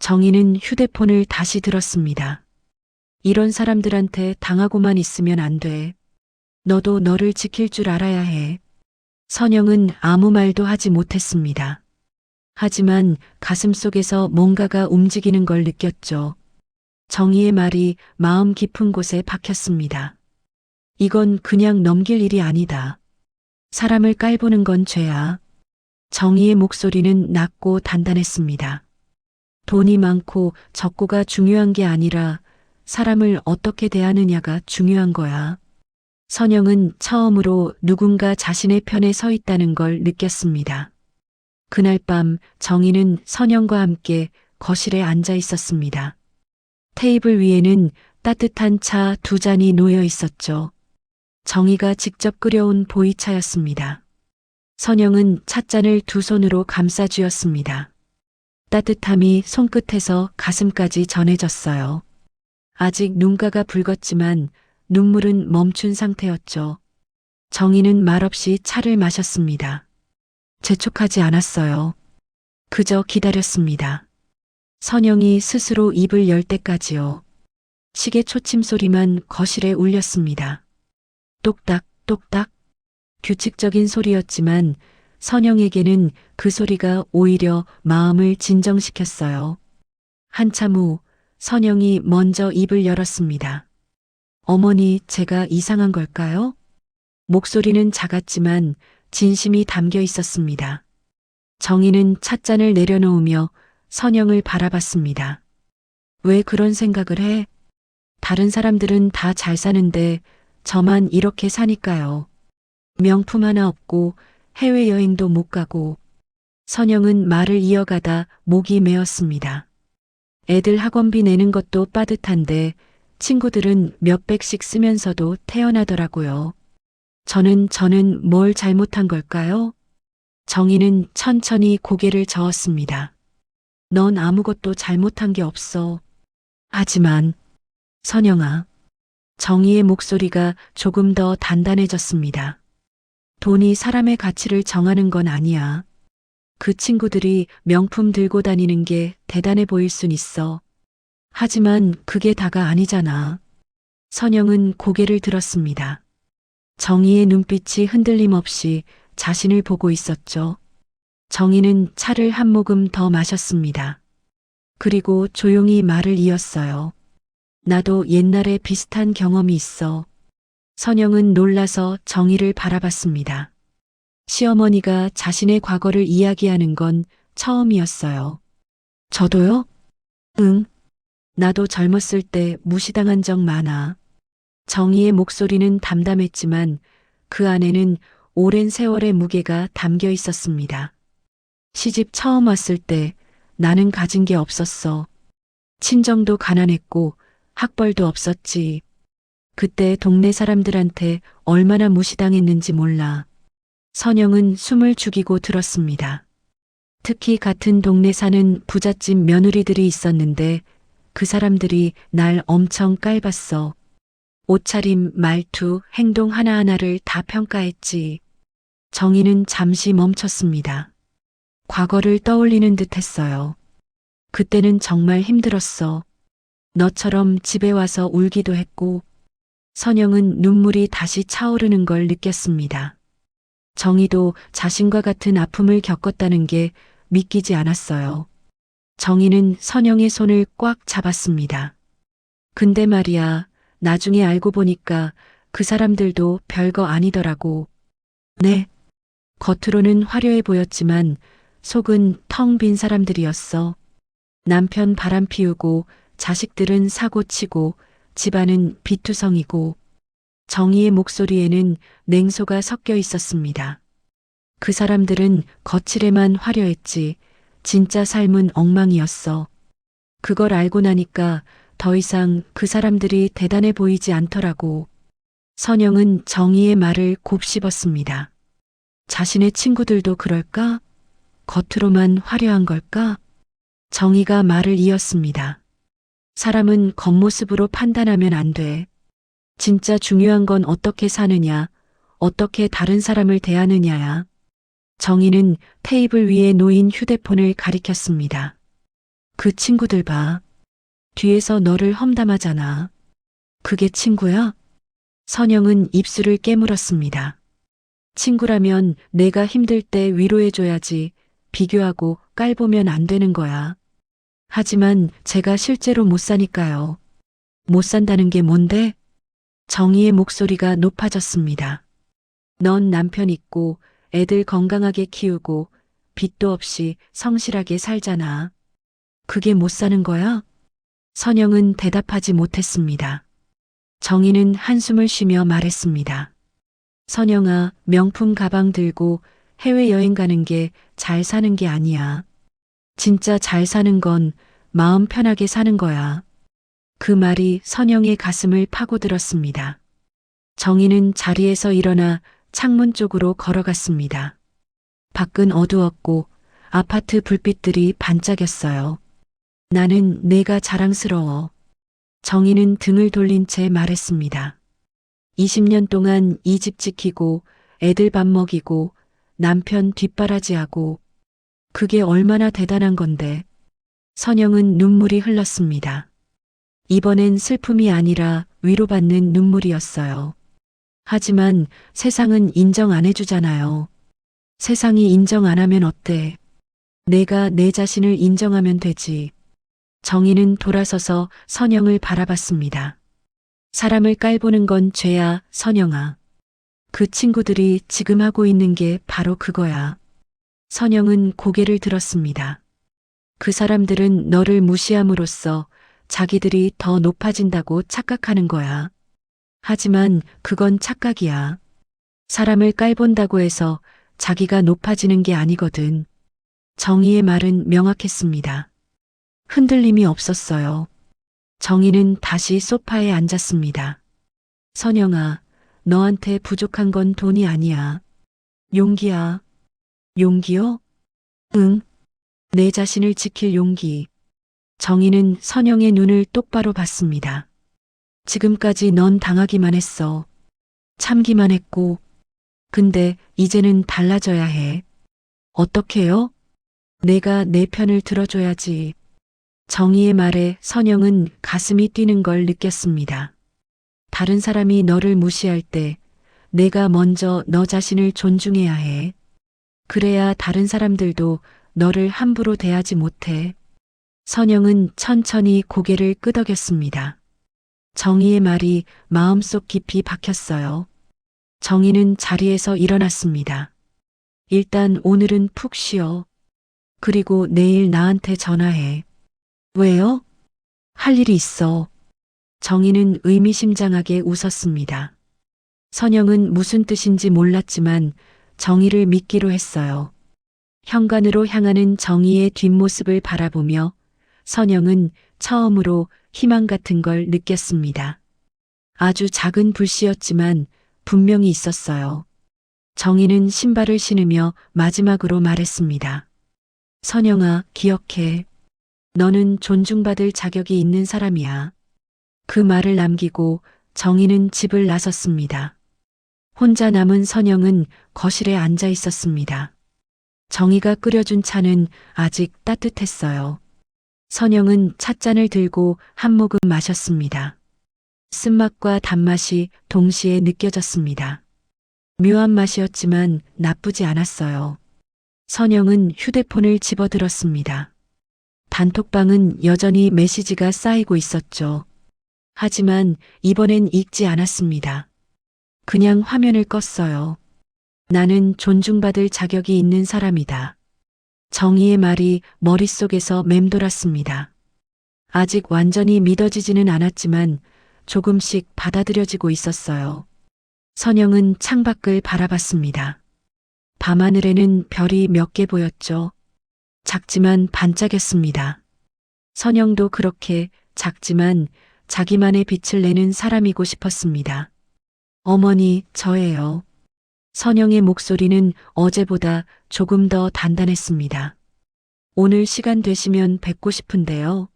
정희는 휴대폰을 다시 들었습니다. 이런 사람들한테 당하고만 있으면 안 돼. 너도 너를 지킬 줄 알아야 해. 선영은 아무 말도 하지 못했습니다. 하지만 가슴속에서 뭔가가 움직이는 걸 느꼈죠. 정희의 말이 마음 깊은 곳에 박혔습니다. 이건 그냥 넘길 일이 아니다. 사람을 깔보는 건 죄야. 정희의 목소리는 낮고 단단했습니다. 돈이 많고 적고가 중요한 게 아니라 사람을 어떻게 대하느냐가 중요한 거야. 선영은 처음으로 누군가 자신의 편에 서 있다는 걸 느꼈습니다. 그날 밤 정희는 선영과 함께 거실에 앉아 있었습니다. 테이블 위에는 따뜻한 차 2잔이 놓여 있었죠. 정희가 직접 끓여온 보이차였습니다. 선영은 찻잔을 2손으로 감싸 쥐었습니다. 따뜻함이 손끝에서 가슴까지 전해졌어요. 아직 눈가가 붉었지만 눈물은 멈춘 상태였죠. 정희는 말없이 차를 마셨습니다. 재촉하지 않았어요. 그저 기다렸습니다. 선영이 스스로 입을 열 때까지요. 시계 초침 소리만 거실에 울렸습니다. 똑딱, 똑딱. 규칙적인 소리였지만 선영에게는 그 소리가 오히려 마음을 진정시켰어요. 한참 후 선영이 먼저 입을 열었습니다. 어머니, 제가 이상한 걸까요? 목소리는 작았지만 진심이 담겨 있었습니다. 정희는 찻잔을 내려놓으며 선영을 바라봤습니다. 왜 그런 생각을 해? 다른 사람들은 다 잘 사는데 저만 이렇게 사니까요. 명품 하나 없고 해외여행도 못 가고. 선영은 말을 이어가다 목이 메었습니다. 애들 학원비 내는 것도 빠듯한데 친구들은 몇백씩 쓰면서도 태어나더라고요. 저는 뭘 잘못한 걸까요? 정희는 천천히 고개를 저었습니다. 넌 아무것도 잘못한 게 없어. 하지만, 선영아. 정희의 목소리가 조금 더 단단해졌습니다. 돈이 사람의 가치를 정하는 건 아니야. 그 친구들이 명품 들고 다니는 게 대단해 보일 순 있어. 하지만 그게 다가 아니잖아. 선영은 고개를 들었습니다. 정희의 눈빛이 흔들림 없이 자신을 보고 있었죠. 정희는 차를 한 모금 더 마셨습니다. 그리고 조용히 말을 이었어요. 나도 옛날에 비슷한 경험이 있어. 선영은 놀라서 정희를 바라봤습니다. 시어머니가 자신의 과거를 이야기하는 건 처음이었어요. 저도요? 응. 나도 젊었을 때 무시당한 적 많아. 정희의 목소리는 담담했지만 그 안에는 오랜 세월의 무게가 담겨 있었습니다. 시집 처음 왔을 때 나는 가진 게 없었어. 친정도 가난했고 학벌도 없었지. 그때 동네 사람들한테 얼마나 무시당했는지 몰라. 선영은 숨을 죽이고 들었습니다. 특히 같은 동네 사는 부잣집 며느리들이 있었는데 그 사람들이 날 엄청 깔봤어. 옷차림, 말투, 행동 하나하나를 다 평가했지. 정희는 잠시 멈췄습니다. 과거를 떠올리는 듯 했어요. 그때는 정말 힘들었어. 너처럼 집에 와서 울기도 했고, 선영은 눈물이 다시 차오르는 걸 느꼈습니다. 정희도 자신과 같은 아픔을 겪었다는 게 믿기지 않았어요. 정희는 선영의 손을 꽉 잡았습니다. 근데 말이야, 나중에 알고 보니까 그 사람들도 별거 아니더라고. 네. 겉으로는 화려해 보였지만 속은 텅 빈 사람들이었어. 남편 바람 피우고 자식들은 사고 치고 집안은 비투성이고 정희의 목소리에는 냉소가 섞여 있었습니다. 그 사람들은 거칠에만 화려했지 진짜 삶은 엉망이었어. 그걸 알고 나니까 더 이상 그 사람들이 대단해 보이지 않더라고. 선영은 정희의 말을 곱씹었습니다. 자신의 친구들도 그럴까? 겉으로만 화려한 걸까? 정희가 말을 이었습니다. 사람은 겉모습으로 판단하면 안 돼. 진짜 중요한 건 어떻게 사느냐, 어떻게 다른 사람을 대하느냐야. 정희는 테이블 위에 놓인 휴대폰을 가리켰습니다. 그 친구들 봐. 뒤에서 너를 험담하잖아. 그게 친구야? 선영은 입술을 깨물었습니다. 친구라면 내가 힘들 때 위로해줘야지 비교하고 깔보면 안 되는 거야. 하지만 제가 실제로 못 사니까요. 못 산다는 게 뭔데? 정희의 목소리가 높아졌습니다. 넌 남편 있고 애들 건강하게 키우고 빚도 없이 성실하게 살잖아. 그게 못 사는 거야? 선영은 대답하지 못했습니다. 정희는 한숨을 쉬며 말했습니다. 선영아, 명품 가방 들고 해외여행 가는 게 잘 사는 게 아니야. 진짜 잘 사는 건 마음 편하게 사는 거야. 그 말이 선영의 가슴을 파고들었습니다. 정희는 자리에서 일어나 창문 쪽으로 걸어갔습니다. 밖은 어두웠고 아파트 불빛들이 반짝였어요. 나는 내가 자랑스러워. 정희는 등을 돌린 채 말했습니다. 20년 동안 이 집 지키고 애들 밥 먹이고 남편 뒷바라지하고 그게 얼마나 대단한 건데. 선영은 눈물이 흘렀습니다. 이번엔 슬픔이 아니라 위로받는 눈물이었어요. 하지만 세상은 인정 안 해주잖아요. 세상이 인정 안 하면 어때? 내가 내 자신을 인정하면 되지. 정희는 돌아서서 선영을 바라봤습니다. 사람을 깔보는 건 죄야, 선영아. 그 친구들이 지금 하고 있는 게 바로 그거야. 선영은 고개를 들었습니다. 그 사람들은 너를 무시함으로써 자기들이 더 높아진다고 착각하는 거야. 하지만 그건 착각이야. 사람을 깔본다고 해서 자기가 높아지는 게 아니거든. 정희의 말은 명확했습니다. 흔들림이 없었어요. 정희는 다시 소파에 앉았습니다. 선영아, 너한테 부족한 건 돈이 아니야. 용기야. 용기요? 응. 내 자신을 지킬 용기. 정희는 선영의 눈을 똑바로 봤습니다. 지금까지 넌 당하기만 했어. 참기만 했고. 근데 이제는 달라져야 해. 어떻게요? 내가 내 편을 들어줘야지. 정희의 말에 선영은 가슴이 뛰는 걸 느꼈습니다. 다른 사람이 너를 무시할 때 내가 먼저 너 자신을 존중해야 해. 그래야 다른 사람들도 너를 함부로 대하지 못해. 선영은 천천히 고개를 끄덕였습니다. 정희의 말이 마음속 깊이 박혔어요. 정희는 자리에서 일어났습니다. 일단 오늘은 푹 쉬어. 그리고 내일 나한테 전화해. 왜요? 할 일이 있어. 정희는 의미심장하게 웃었습니다. 선영은 무슨 뜻인지 몰랐지만 정희를 믿기로 했어요. 현관으로 향하는 정희의 뒷모습을 바라보며 선영은 처음으로 희망 같은 걸 느꼈습니다. 아주 작은 불씨였지만 분명히 있었어요. 정희는 신발을 신으며 마지막으로 말했습니다. 선영아, 기억해. 너는 존중받을 자격이 있는 사람이야. 그 말을 남기고 정희는 집을 나섰습니다. 혼자 남은 선영은 거실에 앉아 있었습니다. 정희가 끓여준 차는 아직 따뜻했어요. 선영은 찻잔을 들고 한 모금 마셨습니다. 쓴맛과 단맛이 동시에 느껴졌습니다. 묘한 맛이었지만 나쁘지 않았어요. 선영은 휴대폰을 집어들었습니다. 단톡방은 여전히 메시지가 쌓이고 있었죠. 하지만 이번엔 읽지 않았습니다. 그냥 화면을 껐어요. 나는 존중받을 자격이 있는 사람이다. 정의의 말이 머릿속에서 맴돌았습니다. 아직 완전히 믿어지지는 않았지만 조금씩 받아들여지고 있었어요. 선영은 창밖을 바라봤습니다. 밤하늘에는 별이 몇 개 보였죠. 작지만 반짝였습니다. 선영도 그렇게 작지만 자기만의 빛을 내는 사람이고 싶었습니다. 어머니, 저예요. 선영의 목소리는 어제보다 조금 더 단단했습니다. 오늘 시간 되시면 뵙고 싶은데요.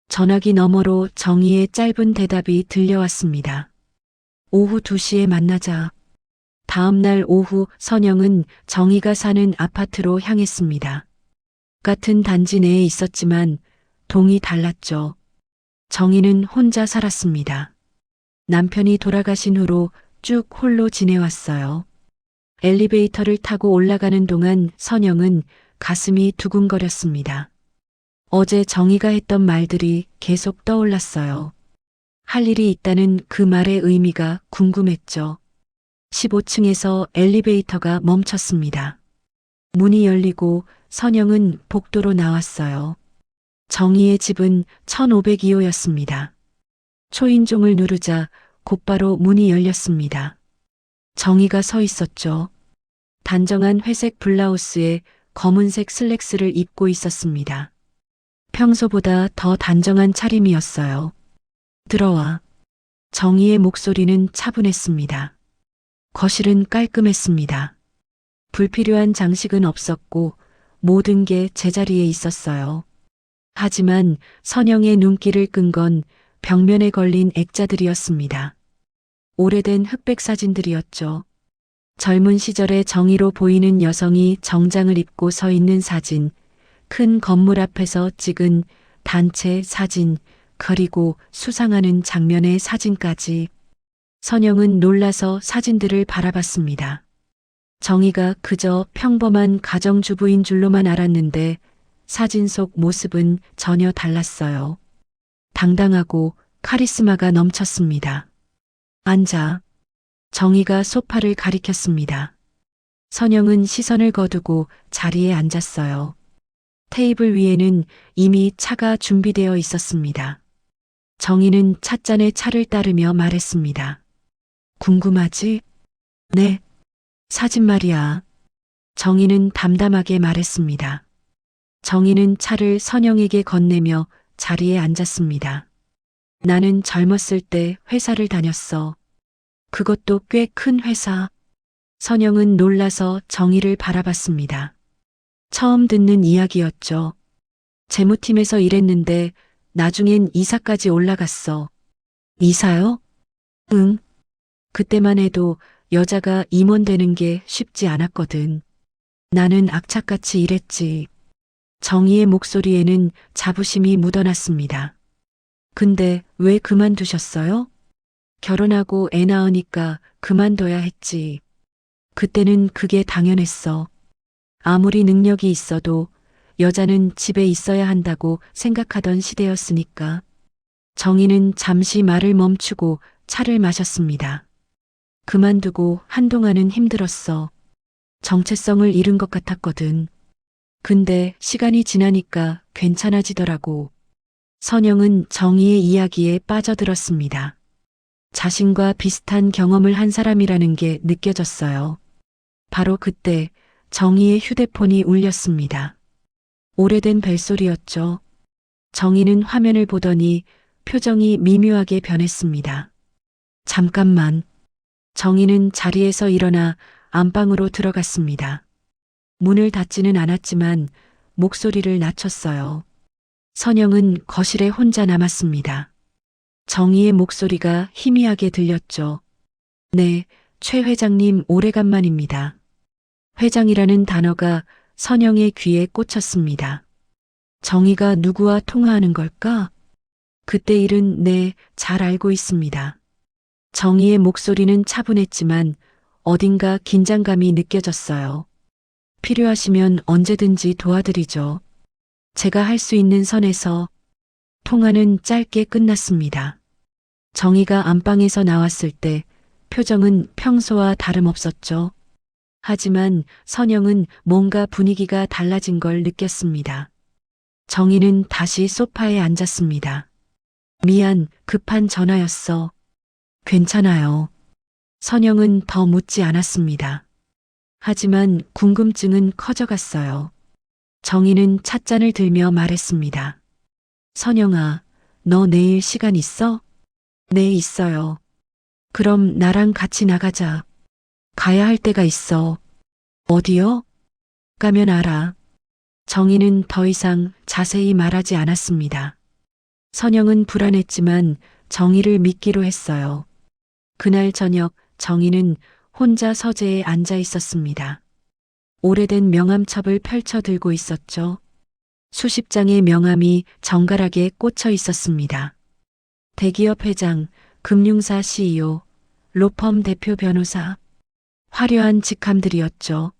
전화기 너머로 정희의 짧은 대답이 들려왔습니다. 오후 2시에 만나자. 다음 날 오후 선영은 정희가 사는 아파트로 향했습니다. 같은 단지 내에 있었지만 동이 달랐죠. 정희는 혼자 살았습니다. 남편이 돌아가신 후로 쭉 홀로 지내왔어요. 엘리베이터를 타고 올라가는 동안 선영은 가슴이 두근거렸습니다. 어제 정희가 했던 말들이 계속 떠올랐어요. 할 일이 있다는 그 말의 의미가 궁금했죠. 15층에서 엘리베이터가 멈췄습니다. 문이 열리고 선영은 복도로 나왔어요. 정희의 집은 1502호였습니다. 초인종을 누르자 곧바로 문이 열렸습니다. 정희가 서 있었죠. 단정한 회색 블라우스에 검은색 슬랙스를 입고 있었습니다. 평소보다 더 단정한 차림이었어요. 들어와. 정희의 목소리는 차분했습니다. 거실은 깔끔했습니다. 불필요한 장식은 없었고 모든 게 제자리에 있었어요. 하지만 선영의 눈길을 끈 건 벽면에 걸린 액자들이었습니다. 오래된 흑백 사진들이었죠. 젊은 시절의 정의로 보이는 여성이 정장을 입고 서 있는 사진, 큰 건물 앞에서 찍은 단체 사진, 그리고 수상하는 장면의 사진까지. 선영은 놀라서 사진들을 바라봤습니다. 정희가 그저 평범한 가정주부인 줄로만 알았는데 사진 속 모습은 전혀 달랐어요. 당당하고 카리스마가 넘쳤습니다. 앉아. 정희가 소파를 가리켰습니다. 선영은 시선을 거두고 자리에 앉았어요. 테이블 위에는 이미 차가 준비되어 있었습니다. 정희는 찻잔에 차를 따르며 말했습니다. 궁금하지? 네. 사진 말이야. 정희는 담담하게 말했습니다. 정희는 차를 선영에게 건네며 자리에 앉았습니다. 나는 젊었을 때 회사를 다녔어. 그것도 꽤 큰 회사. 선영은 놀라서 정희를 바라봤습니다. 처음 듣는 이야기였죠. 재무팀에서 일했는데 나중엔 이사까지 올라갔어. 이사요? 응. 그때만 해도 여자가 임원 되는 게 쉽지 않았거든. 나는 악착같이 일했지. 정희의 목소리에는 자부심이 묻어났습니다. 근데 왜 그만두셨어요? 결혼하고 애 낳으니까 그만둬야 했지. 그때는 그게 당연했어. 아무리 능력이 있어도 여자는 집에 있어야 한다고 생각하던 시대였으니까. 정희는 잠시 말을 멈추고 차를 마셨습니다. 그만두고 한동안은 힘들었어. 정체성을 잃은 것 같았거든. 근데 시간이 지나니까 괜찮아지더라고. 선영은 정희의 이야기에 빠져들었습니다. 자신과 비슷한 경험을 한 사람이라는 게 느껴졌어요. 바로 그때 정희의 휴대폰이 울렸습니다. 오래된 벨소리였죠. 정희는 화면을 보더니 표정이 미묘하게 변했습니다. 잠깐만. 정희는 자리에서 일어나 안방으로 들어갔습니다. 문을 닫지는 않았지만 목소리를 낮췄어요. 선영은 거실에 혼자 남았습니다. 정희의 목소리가 희미하게 들렸죠. 네, 최 회장님 오래간만입니다. 회장이라는 단어가 선영의 귀에 꽂혔습니다. 정희가 누구와 통화하는 걸까? 그때 일은 네, 잘 알고 있습니다. 정희의 목소리는 차분했지만 어딘가 긴장감이 느껴졌어요. 필요하시면 언제든지 도와드리죠. 제가 할 수 있는 선에서. 통화는 짧게 끝났습니다. 정희가 안방에서 나왔을 때 표정은 평소와 다름없었죠. 하지만 선영은 뭔가 분위기가 달라진 걸 느꼈습니다. 정희는 다시 소파에 앉았습니다. 미안, 급한 전화였어. 괜찮아요. 선영은 더 묻지 않았습니다. 하지만 궁금증은 커져갔어요. 정희는 찻잔을 들며 말했습니다. 선영아, 너 내일 시간 있어? 네, 있어요. 그럼 나랑 같이 나가자. 가야 할 데가 있어. 어디요? 가면 알아. 정희는 더 이상 자세히 말하지 않았습니다. 선영은 불안했지만 정희를 믿기로 했어요. 그날 저녁 정희는 혼자 서재에 앉아 있었습니다. 오래된 명함첩을 펼쳐 들고 있었죠. 수십 장의 명함이 정갈하게 꽂혀 있었습니다. 대기업 회장, 금융사 CEO, 로펌 대표 변호사, 화려한 직함들이었죠.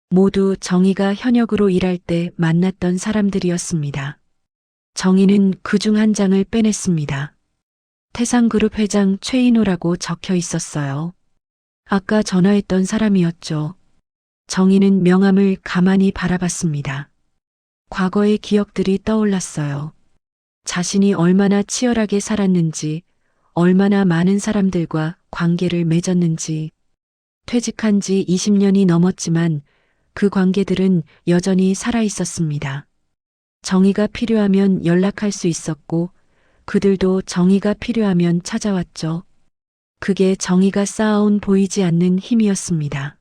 모두 정희가 현역으로 일할 때 만났던 사람들이었습니다. 정희는 그중 한 장을 빼냈습니다. 태상그룹 회장 최인호라고 적혀 있었어요. 아까 전화했던 사람이었죠. 정희는 명함을 가만히 바라봤습니다. 과거의 기억들이 떠올랐어요. 자신이 얼마나 치열하게 살았는지, 얼마나 많은 사람들과 관계를 맺었는지. 퇴직한 지 20년이 넘었지만 그 관계들은 여전히 살아 있었습니다. 정의가 필요하면 연락할 수 있었고 그들도 정의가 필요하면 찾아왔죠. 그게 정의가 쌓아온 보이지 않는 힘이었습니다.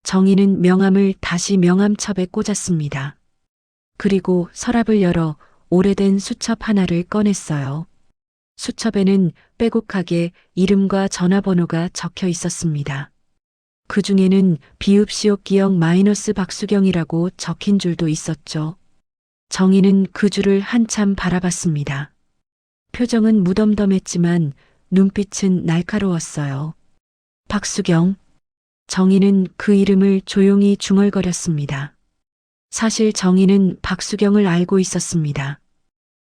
정의는 명함을 다시 명함첩에 꽂았습니다. 그리고 서랍을 열어 오래된 수첩 하나를 꺼냈어요. 수첩에는 빼곡하게 이름과 전화번호가 적혀 있었습니다. 그 중에는 비읍시옷 기억 마이너스 박수경이라고 적힌 줄도 있었죠. 정희는 그 줄을 한참 바라봤습니다. 표정은 무덤덤했지만 눈빛은 날카로웠어요. 박수경. 정희는 그 이름을 조용히 중얼거렸습니다. 사실 정희는 박수경을 알고 있었습니다.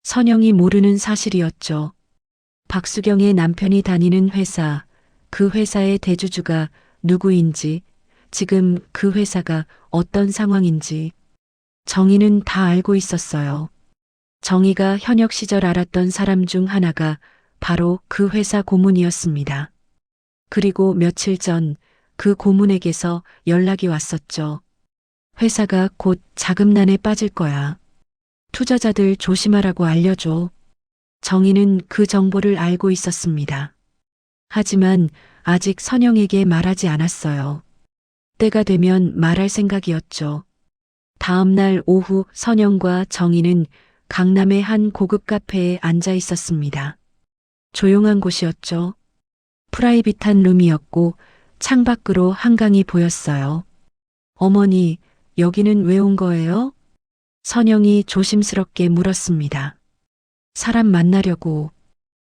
선영이 모르는 사실이었죠. 박수경의 남편이 다니는 회사, 그 회사의 대주주가 누구인지, 지금 그 회사가 어떤 상황인지 정희는 다 알고 있었어요. 정희가 현역 시절 알았던 사람 중 하나가 바로 그 회사 고문이었습니다. 그리고 며칠 전 그 고문에게서 연락이 왔었죠. 회사가 곧 자금난에 빠질 거야. 투자자들 조심하라고 알려줘. 정희는 그 정보를 알고 있었습니다. 하지만 아직 선영에게 말하지 않았어요. 때가 되면 말할 생각이었죠. 다음 날 오후 선영과 정희는 강남의 한 고급 카페에 앉아 있었습니다. 조용한 곳이었죠. 프라이빗한 룸이었고 창밖으로 한강이 보였어요. 어머니, 여기는 왜 온 거예요? 선영이 조심스럽게 물었습니다. 사람 만나려고.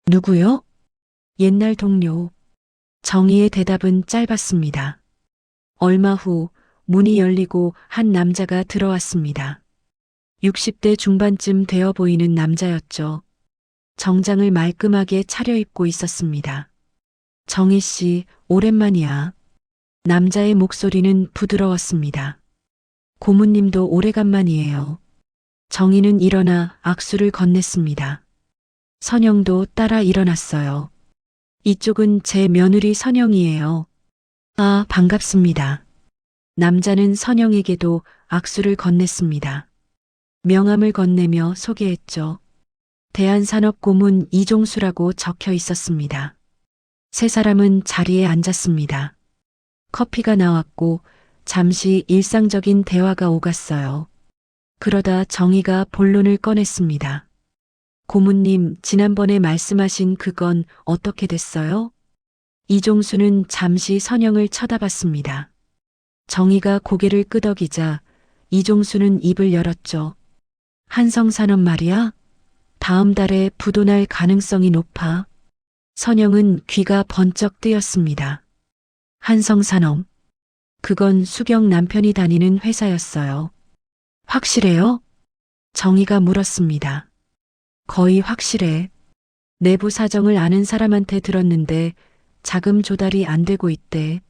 누구요? 옛날 동료. 정희의 대답은 짧았습니다. 얼마 후 문이 열리고 한 남자가 들어왔습니다. 60대 중반쯤 되어 보이는 남자였죠. 정장을 말끔하게 차려입고 있었습니다. 정희 씨, 오랜만이야. 남자의 목소리는 부드러웠습니다. 고모님도 오래간만이에요. 정희는 일어나 악수를 건넸습니다. 선영도 따라 일어났어요. 이쪽은 제 며느리 선영이에요. 아, 반갑습니다. 남자는 선영에게도 악수를 건넸습니다. 명함을 건네며 소개했죠. 대한산업고문 이종수라고 적혀 있었습니다. 세 사람은 자리에 앉았습니다. 커피가 나왔고 잠시 일상적인 대화가 오갔어요. 그러다 정희가 본론을 꺼냈습니다. 고모님, 지난번에 말씀하신 그건 어떻게 됐어요? 이종수는 잠시 선영을 쳐다봤습니다. 정희가 고개를 끄덕이자 이종수는 입을 열었죠. 한성산업 말이야? 다음 달에 부도날 가능성이 높아. 선영은 귀가 번쩍 뜨였습니다. 한성산업. 그건 수경 남편이 다니는 회사였어요. 확실해요? 정희가 물었습니다. 거의 확실해. 내부 사정을 아는 사람한테 들었는데 자금 조달이 안 되고 있대.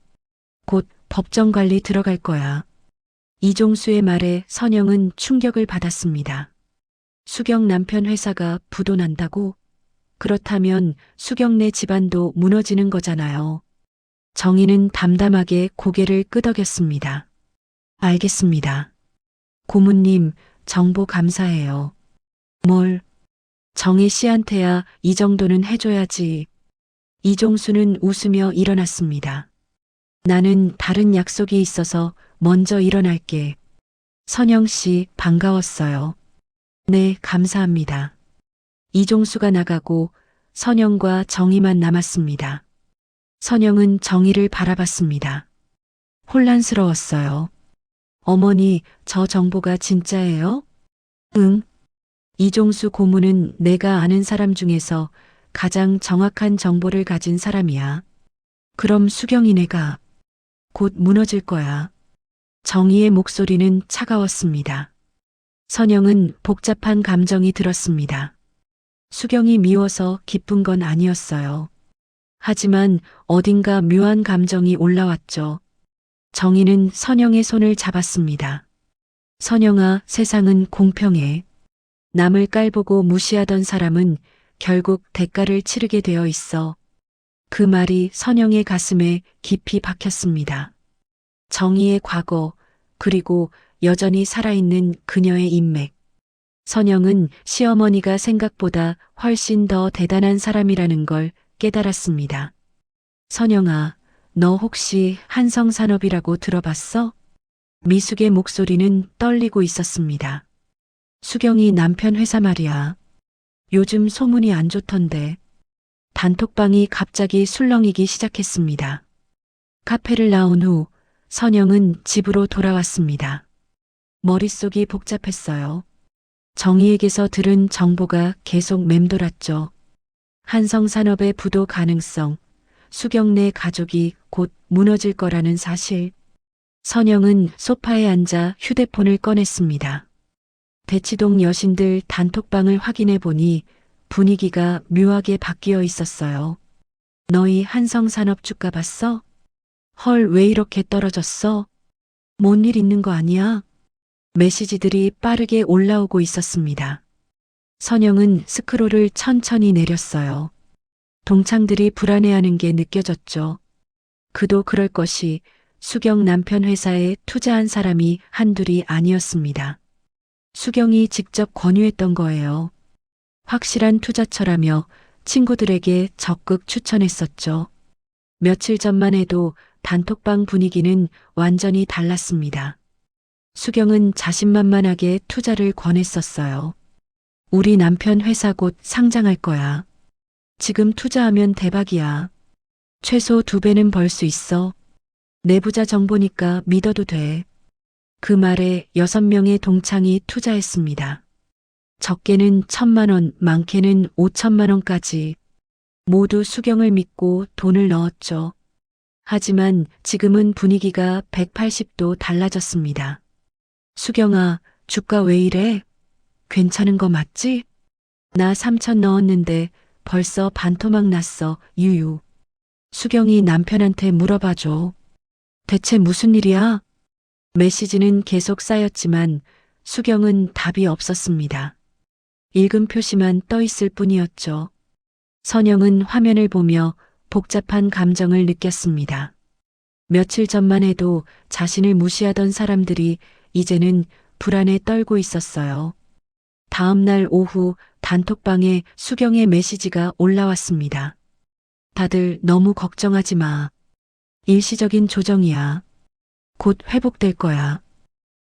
곧 법정 관리 들어갈 거야. 이종수의 말에 선영은 충격을 받았습니다. 수경 남편 회사가 부도난다고? 그렇다면 수경네 집안도 무너지는 거잖아요. 정희는 담담하게 고개를 끄덕였습니다. 알겠습니다. 고모님, 정보 감사해요. 뭘? 정희 씨한테야 이 정도는 해줘야지. 이종수는 웃으며 일어났습니다. 나는 다른 약속이 있어서 먼저 일어날게. 선영 씨, 반가웠어요. 네, 감사합니다. 이종수가 나가고 선영과 정희만 남았습니다. 선영은 정희를 바라봤습니다. 혼란스러웠어요. 어머니, 저 정보가 진짜예요? 응. 이종수 고모는 내가 아는 사람 중에서 가장 정확한 정보를 가진 사람이야. 그럼 수경이네가 곧 무너질 거야. 정희의 목소리는 차가웠습니다. 선영은 복잡한 감정이 들었습니다. 수경이 미워서 기쁜 건 아니었어요. 하지만 어딘가 묘한 감정이 올라왔죠. 정희는 선영의 손을 잡았습니다. 선영아, 세상은 공평해. 남을 깔보고 무시하던 사람은 결국 대가를 치르게 되어 있어. 그 말이 선영의 가슴에 깊이 박혔습니다. 정희의 과거, 그리고 여전히 살아있는 그녀의 인맥. 선영은 시어머니가 생각보다 훨씬 더 대단한 사람이라는 걸 깨달았습니다. 선영아, 너 혹시 한성산업이라고 들어봤어? 미숙의 목소리는 떨리고 있었습니다. 수경이 남편 회사 말이야. 요즘 소문이 안 좋던데. 단톡방이 갑자기 술렁이기 시작했습니다. 카페를 나온 후 선영은 집으로 돌아왔습니다. 머릿속이 복잡했어요. 정희에게서 들은 정보가 계속 맴돌았죠. 한성산업의 부도 가능성, 수경네 가족이 곧 무너질 거라는 사실. 선영은 소파에 앉아 휴대폰을 꺼냈습니다. 대치동 여신들 단톡방을 확인해 보니 분위기가 묘하게 바뀌어 있었어요. 너희 한성산업 주가 봤어? 헐, 왜 이렇게 떨어졌어? 뭔 일 있는 거 아니야? 메시지들이 빠르게 올라오고 있었습니다. 선영은 스크롤을 천천히 내렸어요. 동창들이 불안해하는 게 느껴졌죠. 그도 그럴 것이 수경 남편 회사에 투자한 사람이 한둘이 아니었습니다. 수경이 직접 권유했던 거예요. 확실한 투자처라며 친구들에게 적극 추천했었죠. 며칠 전만 해도 단톡방 분위기는 완전히 달랐습니다. 수경은 자신만만하게 투자를 권했었어요. 우리 남편 회사 곧 상장할 거야. 지금 투자하면 대박이야. 최소 2배는 벌 수 있어. 내부자 정보니까 믿어도 돼. 그 말에 6명의 동창이 투자했습니다. 적게는 1,000만 원, 많게는 5천만 원까지. 모두 수경을 믿고 돈을 넣었죠. 하지만 지금은 분위기가 180도 달라졌습니다. 수경아, 주가 왜 이래? 괜찮은 거 맞지? 나 3천 넣었는데 벌써 반토막 났어, 유유. 수경이 남편한테 물어봐줘. 대체 무슨 일이야? 메시지는 계속 쌓였지만 수경은 답이 없었습니다. 읽음 표시만 떠 있을 뿐이었죠. 선영은 화면을 보며 복잡한 감정을 느꼈습니다. 며칠 전만 해도 자신을 무시하던 사람들이 이제는 불안에 떨고 있었어요. 다음 날 오후 단톡방에 수경의 메시지가 올라왔습니다. 다들 너무 걱정하지 마. 일시적인 조정이야. 곧 회복될 거야.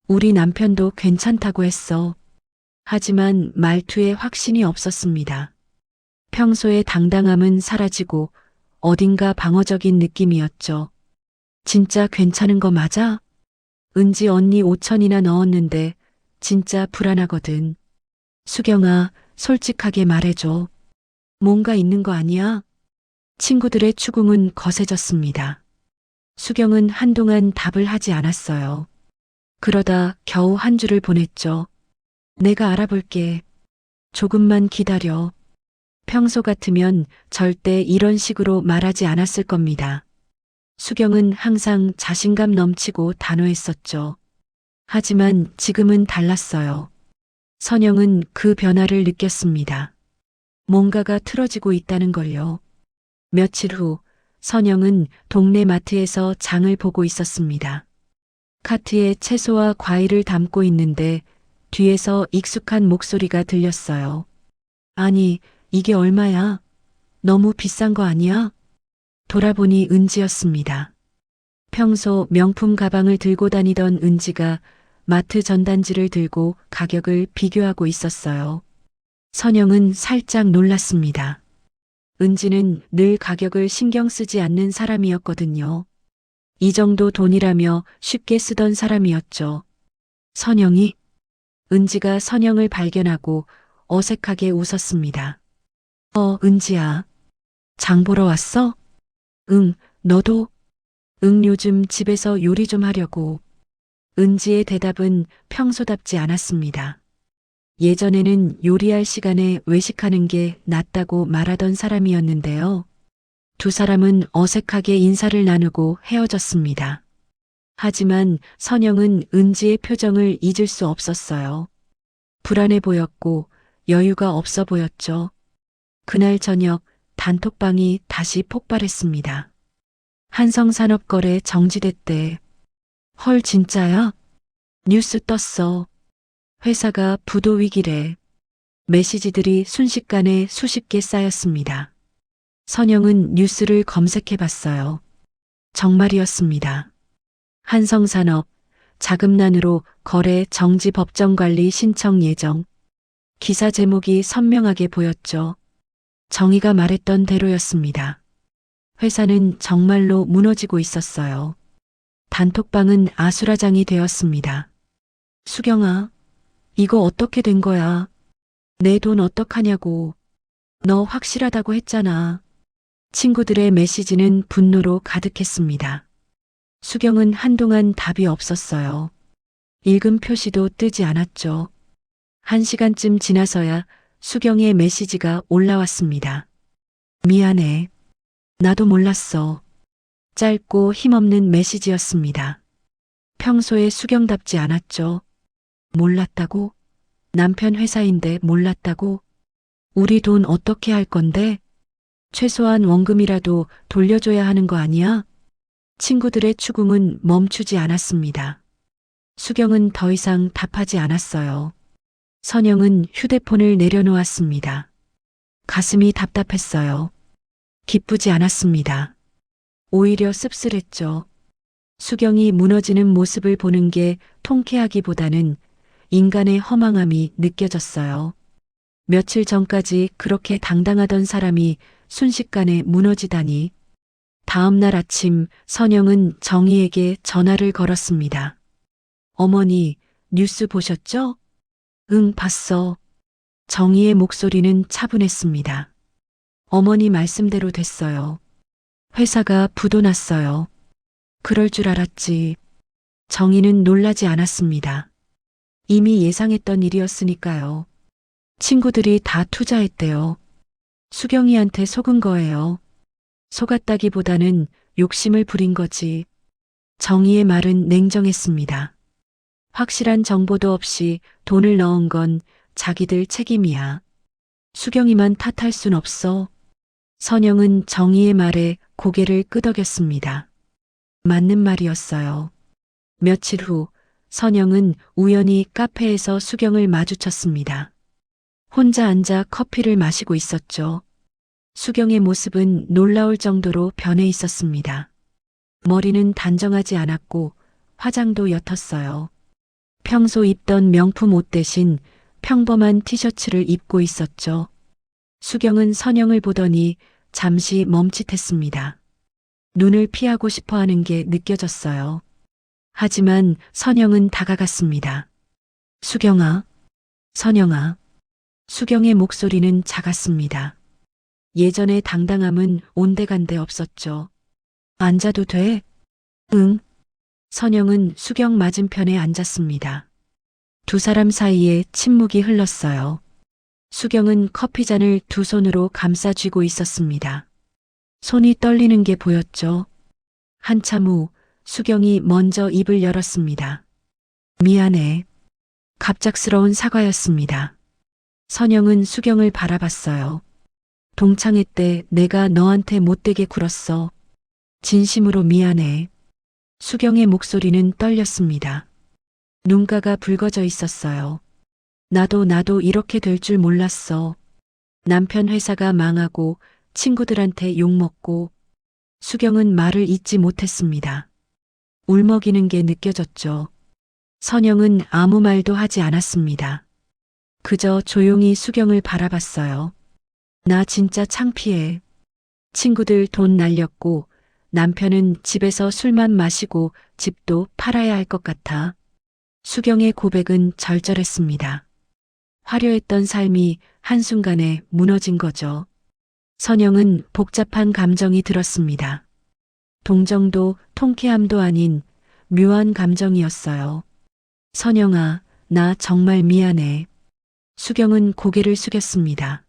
우리 남편도 괜찮다고 했어. 하지만 말투에 확신이 없었습니다. 평소의 당당함은 사라지고 어딘가 방어적인 느낌이었죠. 진짜 괜찮은 거 맞아? 은지 언니 5천이나 넣었는데 진짜 불안하거든. 수경아, 솔직하게 말해줘. 뭔가 있는 거 아니야? 친구들의 추궁은 거세졌습니다. 수경은 한동안 답을 하지 않았어요. 그러다 겨우 한 줄을 보냈죠. 내가 알아볼게. 조금만 기다려. 평소 같으면 절대 이런 식으로 말하지 않았을 겁니다. 수경은 항상 자신감 넘치고 단호했었죠. 하지만 지금은 달랐어요. 선영은 그 변화를 느꼈습니다. 뭔가가 틀어지고 있다는 걸요. 며칠 후 선영은 동네 마트에서 장을 보고 있었습니다. 카트에 채소와 과일을 담고 있는데 뒤에서 익숙한 목소리가 들렸어요. 아니, 이게 얼마야? 너무 비싼 거 아니야? 돌아보니 은지였습니다. 평소 명품 가방을 들고 다니던 은지가 마트 전단지를 들고 가격을 비교하고 있었어요. 선영은 살짝 놀랐습니다. 은지는 늘 가격을 신경 쓰지 않는 사람이었거든요. 이 정도 돈이라며 쉽게 쓰던 사람이었죠. 선영이? 은지가 선영을 발견하고 어색하게 웃었습니다. 은지야. 장 보러 왔어? 응, 너도? 응, 요즘 집에서 요리 좀 하려고. 은지의 대답은 평소답지 않았습니다. 예전에는 요리할 시간에 외식하는 게 낫다고 말하던 사람이었는데요. 두 사람은 어색하게 인사를 나누고 헤어졌습니다. 하지만 선영은 은지의 표정을 잊을 수 없었어요. 불안해 보였고 여유가 없어 보였죠. 그날 저녁 단톡방이 다시 폭발했습니다. 한성산업거래 정지됐대. 헐, 진짜야? 뉴스 떴어. 회사가 부도 위기래. 메시지들이 순식간에 수십 개 쌓였습니다. 선영은 뉴스를 검색해 봤어요. 정말이었습니다. 한성산업, 자금난으로 거래 정지 법정관리 신청 예정. 기사 제목이 선명하게 보였죠. 정의가 말했던 대로였습니다. 회사는 정말로 무너지고 있었어요. 단톡방은 아수라장이 되었습니다. 수경아, 이거 어떻게 된 거야? 내 돈 어떡하냐고. 너 확실하다고 했잖아. 친구들의 메시지는 분노로 가득했습니다. 수경은 한동안 답이 없었어요. 읽음 표시도 뜨지 않았죠. 1시간쯤 지나서야 수경의 메시지가 올라왔습니다. 미안해. 나도 몰랐어. 짧고 힘없는 메시지였습니다. 평소에 수경답지 않았죠. 몰랐다고? 남편 회사인데 몰랐다고? 우리 돈 어떻게 할 건데? 최소한 원금이라도 돌려줘야 하는 거 아니야? 친구들의 추궁은 멈추지 않았습니다. 수경은 더 이상 답하지 않았어요. 선영은 휴대폰을 내려놓았습니다. 가슴이 답답했어요. 기쁘지 않았습니다. 오히려 씁쓸했죠. 수경이 무너지는 모습을 보는 게 통쾌하기보다는 인간의 허망함이 느껴졌어요. 며칠 전까지 그렇게 당당하던 사람이 순식간에 무너지다니. 다음 날 아침 선영은 정희에게 전화를 걸었습니다. 어머니, 뉴스 보셨죠? 응, 봤어. 정희의 목소리는 차분했습니다. 어머니 말씀대로 됐어요. 회사가 부도 났어요. 그럴 줄 알았지. 정희는 놀라지 않았습니다. 이미 예상했던 일이었으니까요. 친구들이 다 투자했대요. 수경이한테 속은 거예요. 속았다기보다는 욕심을 부린 거지. 정희의 말은 냉정했습니다. 확실한 정보도 없이 돈을 넣은 건 자기들 책임이야. 수경이만 탓할 순 없어. 선영은 정희의 말에 고개를 끄덕였습니다. 맞는 말이었어요. 며칠 후 선영은 우연히 카페에서 수경을 마주쳤습니다. 혼자 앉아 커피를 마시고 있었죠. 수경의 모습은 놀라울 정도로 변해 있었습니다. 머리는 단정하지 않았고 화장도 옅었어요. 평소 입던 명품 옷 대신 평범한 티셔츠를 입고 있었죠. 수경은 선영을 보더니 잠시 멈칫했습니다. 눈을 피하고 싶어 하는 게 느껴졌어요. 하지만 선영은 다가갔습니다. 수경아, 선영아. 수경의 목소리는 작았습니다. 예전의 당당함은 온데간데 없었죠. 앉아도 돼? 응. 선영은 수경 맞은편에 앉았습니다. 두 사람 사이에 침묵이 흘렀어요. 수경은 커피잔을 두 손으로 감싸 쥐고 있었습니다. 손이 떨리는 게 보였죠. 한참 후 수경이 먼저 입을 열었습니다. 미안해. 갑작스러운 사과였습니다. 선영은 수경을 바라봤어요. 동창회 때 내가 너한테 못되게 굴었어. 진심으로 미안해. 수경의 목소리는 떨렸습니다. 눈가가 붉어져 있었어요. 나도 이렇게 될 줄 몰랐어. 남편 회사가 망하고 친구들한테 욕먹고. 수경은 말을 잇지 못했습니다. 울먹이는 게 느껴졌죠. 선영은 아무 말도 하지 않았습니다. 그저 조용히 수경을 바라봤어요. 나 진짜 창피해. 친구들 돈 날렸고 남편은 집에서 술만 마시고 집도 팔아야 할 것 같아. 수경의 고백은 절절했습니다. 화려했던 삶이 한순간에 무너진 거죠. 선영은 복잡한 감정이 들었습니다. 동정도 통쾌함도 아닌 묘한 감정이었어요. 선영아, 나 정말 미안해. 수경은 고개를 숙였습니다.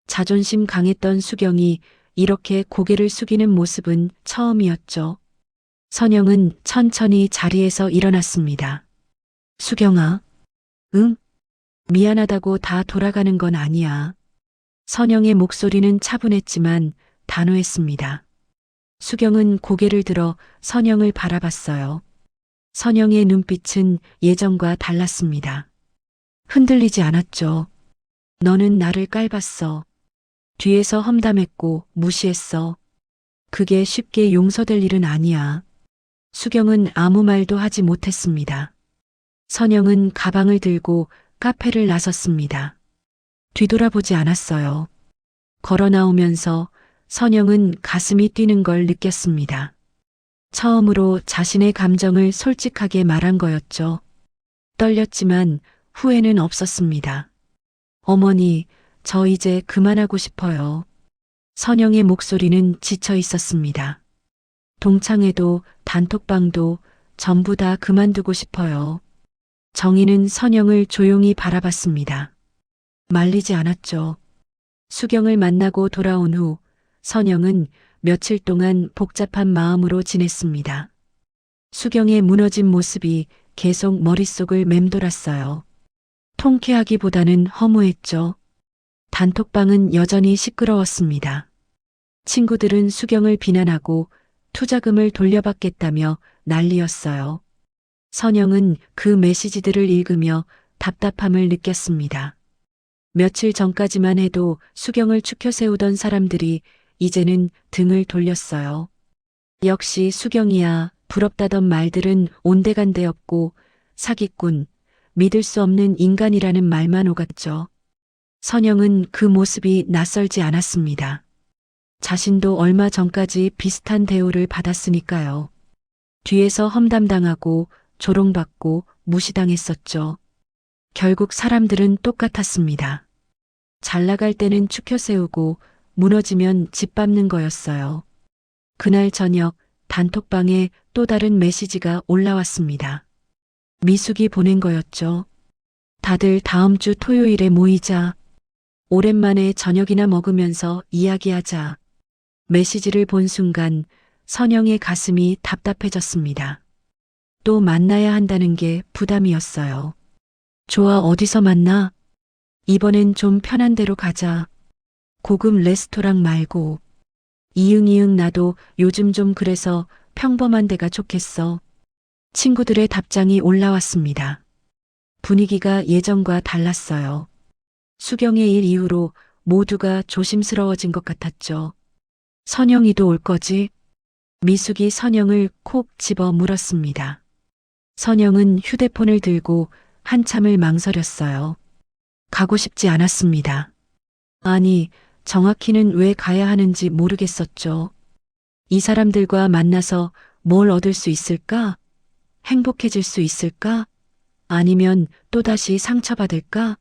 자존심 강했던 수경이 이렇게 고개를 숙이는 모습은 처음이었죠. 선영은 천천히 자리에서 일어났습니다. 수경아, 응? 미안하다고 다 돌아가는 건 아니야. 선영의 목소리는 차분했지만 단호했습니다. 수경은 고개를 들어 선영을 바라봤어요. 선영의 눈빛은 예전과 달랐습니다. 흔들리지 않았죠. 너는 나를 깔봤어. 뒤에서 험담했고 무시했어. 그게 쉽게 용서될 일은 아니야. 수경은 아무 말도 하지 못했습니다. 선영은 가방을 들고 카페를 나섰습니다. 뒤돌아보지 않았어요. 걸어 나오면서 선영은 가슴이 뛰는 걸 느꼈습니다. 처음으로 자신의 감정을 솔직하게 말한 거였죠. 떨렸지만 후회는 없었습니다. 어머니, 저 이제 그만하고 싶어요. 선영의 목소리는 지쳐 있었습니다. 동창회도 단톡방도 전부 다 그만두고 싶어요. 정희는 선영을 조용히 바라봤습니다. 말리지 않았죠. 수경을 만나고 돌아온 후 선영은 며칠 동안 복잡한 마음으로 지냈습니다. 수경의 무너진 모습이 계속 머릿속을 맴돌았어요. 통쾌하기보다는 허무했죠. 단톡방은 여전히 시끄러웠습니다. 친구들은 수경을 비난하고 투자금을 돌려받겠다며 난리였어요. 선영은 그 메시지들을 읽으며 답답함을 느꼈습니다. 며칠 전까지만 해도 수경을 추켜 세우던 사람들이 이제는 등을 돌렸어요. 역시 수경이야. 부럽다던 말들은 온데간데 없고 사기꾼, 믿을 수 없는 인간이라는 말만 오갔죠. 선영은 그 모습이 낯설지 않았습니다. 자신도 얼마 전까지 비슷한 대우를 받았으니까요. 뒤에서 험담당하고 조롱받고 무시당했었죠. 결국 사람들은 똑같았습니다. 잘 나갈 때는 추켜 세우고 무너지면 짓밟는 거였어요. 그날 저녁 단톡방에 또 다른 메시지가 올라왔습니다. 미숙이 보낸 거였죠. 다들 다음 주 토요일에 모이자. 오랜만에 저녁이나 먹으면서 이야기하자. 메시지를 본 순간 선영의 가슴이 답답해졌습니다. 또 만나야 한다는 게 부담이었어요. 좋아, 어디서 만나? 이번엔 좀 편한 데로 가자. 고급 레스토랑 말고. 이응이응 나도 요즘 좀 그래서 평범한 데가 좋겠어. 친구들의 답장이 올라왔습니다. 분위기가 예전과 달랐어요. 수경의 일 이후로 모두가 조심스러워진 것 같았죠. 선영이도 올 거지? 미숙이 선영을 콕 집어 물었습니다. 선영은 휴대폰을 들고 한참을 망설였어요. 가고 싶지 않았습니다. 아니, 정확히는 왜 가야 하는지 모르겠었죠. 이 사람들과 만나서 뭘 얻을 수 있을까? 행복해질 수 있을까? 아니면 또다시 상처받을까?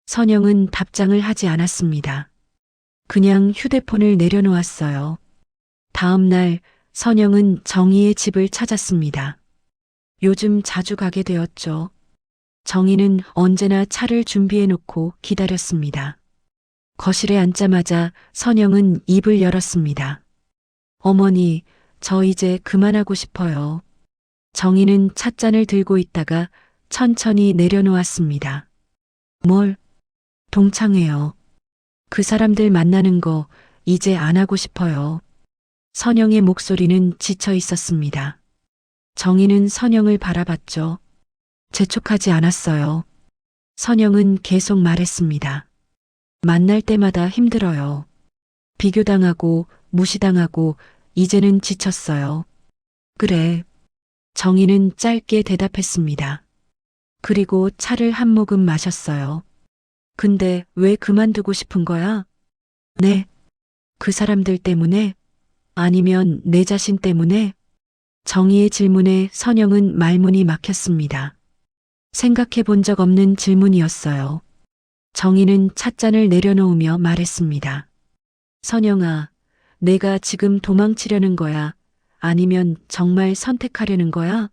선영은 답장을 하지 않았습니다. 그냥 휴대폰을 내려놓았어요. 다음 날 선영은 정희의 집을 찾았습니다. 요즘 자주 가게 되었죠. 정희는 언제나 차를 준비해 놓고 기다렸습니다. 거실에 앉자마자 선영은 입을 열었습니다. 어머니, 저 이제 그만하고 싶어요. 정희는 찻잔을 들고 있다가 천천히 내려놓았습니다. 뭘? 동창회요. 그 사람들 만나는 거 이제 안 하고 싶어요. 선영의 목소리는 지쳐 있었습니다. 정희는 선영을 바라봤죠. 재촉하지 않았어요. 선영은 계속 말했습니다. 만날 때마다 힘들어요. 비교당하고 무시당하고 이제는 지쳤어요. 그래. 정희는 짧게 대답했습니다. 그리고 차를 한 모금 마셨어요. 근데 왜 그만두고 싶은 거야? 네. 그 사람들 때문에? 아니면 내 자신 때문에? 정희의 질문에 선영은 말문이 막혔습니다. 생각해 본 적 없는 질문이었어요. 정희는 찻잔을 내려놓으며 말했습니다. 선영아, 내가 지금 도망치려는 거야? 아니면 정말 선택하려는 거야?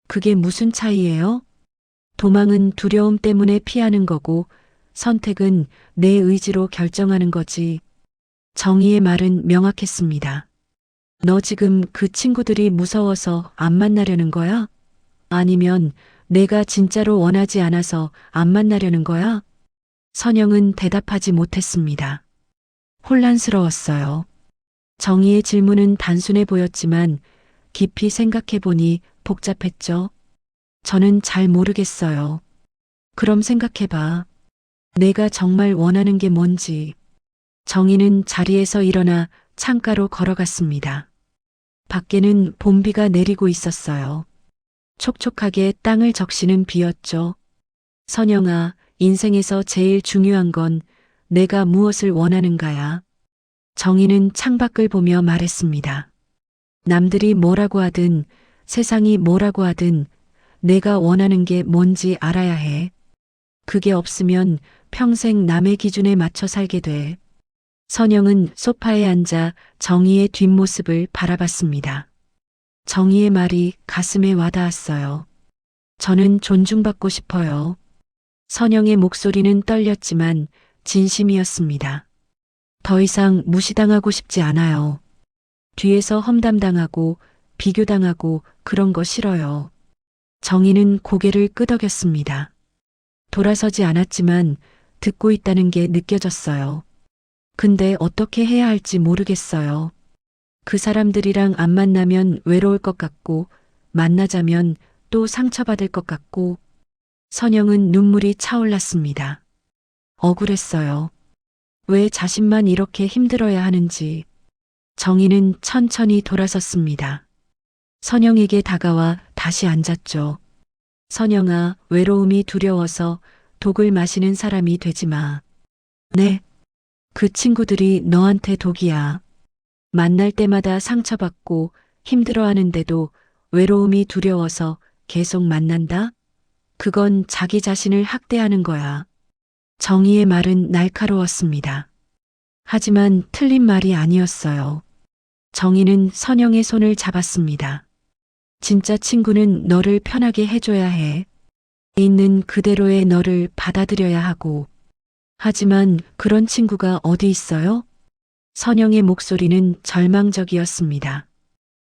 그게 무슨 차이예요? 도망은 두려움 때문에 피하는 거고, 선택은 내 의지로 결정하는 거지. 정희의 말은 명확했습니다. 너 지금 그 친구들이 무서워서 안 만나려는 거야? 아니면 내가 진짜로 원하지 않아서 안 만나려는 거야? 선영은 대답하지 못했습니다. 혼란스러웠어요. 정희의 질문은 단순해 보였지만 깊이 생각해 보니 복잡했죠. 저는 잘 모르겠어요. 그럼 생각해 봐. 내가 정말 원하는 게 뭔지. 정희는 자리에서 일어나 창가로 걸어갔습니다. 밖에는 봄비가 내리고 있었어요. 촉촉하게 땅을 적시는 비였죠. 선영아, 인생에서 제일 중요한 건 내가 무엇을 원하는가야. 정희는 창밖을 보며 말했습니다. 남들이 뭐라고 하든 세상이 뭐라고 하든 내가 원하는 게 뭔지 알아야 해. 그게 없으면 평생 남의 기준에 맞춰 살게 돼. 선영은 소파에 앉아 정희의 뒷모습을 바라봤습니다. 정희의 말이 가슴에 와닿았어요. 저는 존중받고 싶어요. 선영의 목소리는 떨렸지만 진심이었습니다. 더 이상 무시당하고 싶지 않아요. 뒤에서 험담당하고 비교당하고 그런 거 싫어요. 정희는 고개를 끄덕였습니다. 돌아서지 않았지만 듣고 있다는 게 느껴졌어요. 근데 어떻게 해야 할지 모르겠어요. 그 사람들이랑 안 만나면 외로울 것 같고, 만나자면 또 상처받을 것 같고, 선영은 눈물이 차올랐습니다. 억울했어요. 왜 자신만 이렇게 힘들어야 하는지. 정희는 천천히 돌아섰습니다. 선영에게 다가와 다시 앉았죠. 선영아, 외로움이 두려워서 독을 마시는 사람이 되지 마. 네. 그 친구들이 너한테 독이야. 만날 때마다 상처받고 힘들어하는데도 외로움이 두려워서 계속 만난다? 그건 자기 자신을 학대하는 거야. 정희의 말은 날카로웠습니다. 하지만 틀린 말이 아니었어요. 정희는 선영의 손을 잡았습니다. 진짜 친구는 너를 편하게 해줘야 해. 있는 그대로의 너를 받아들여야 하고. 하지만 그런 친구가 어디 있어요? 선영의 목소리는 절망적이었습니다.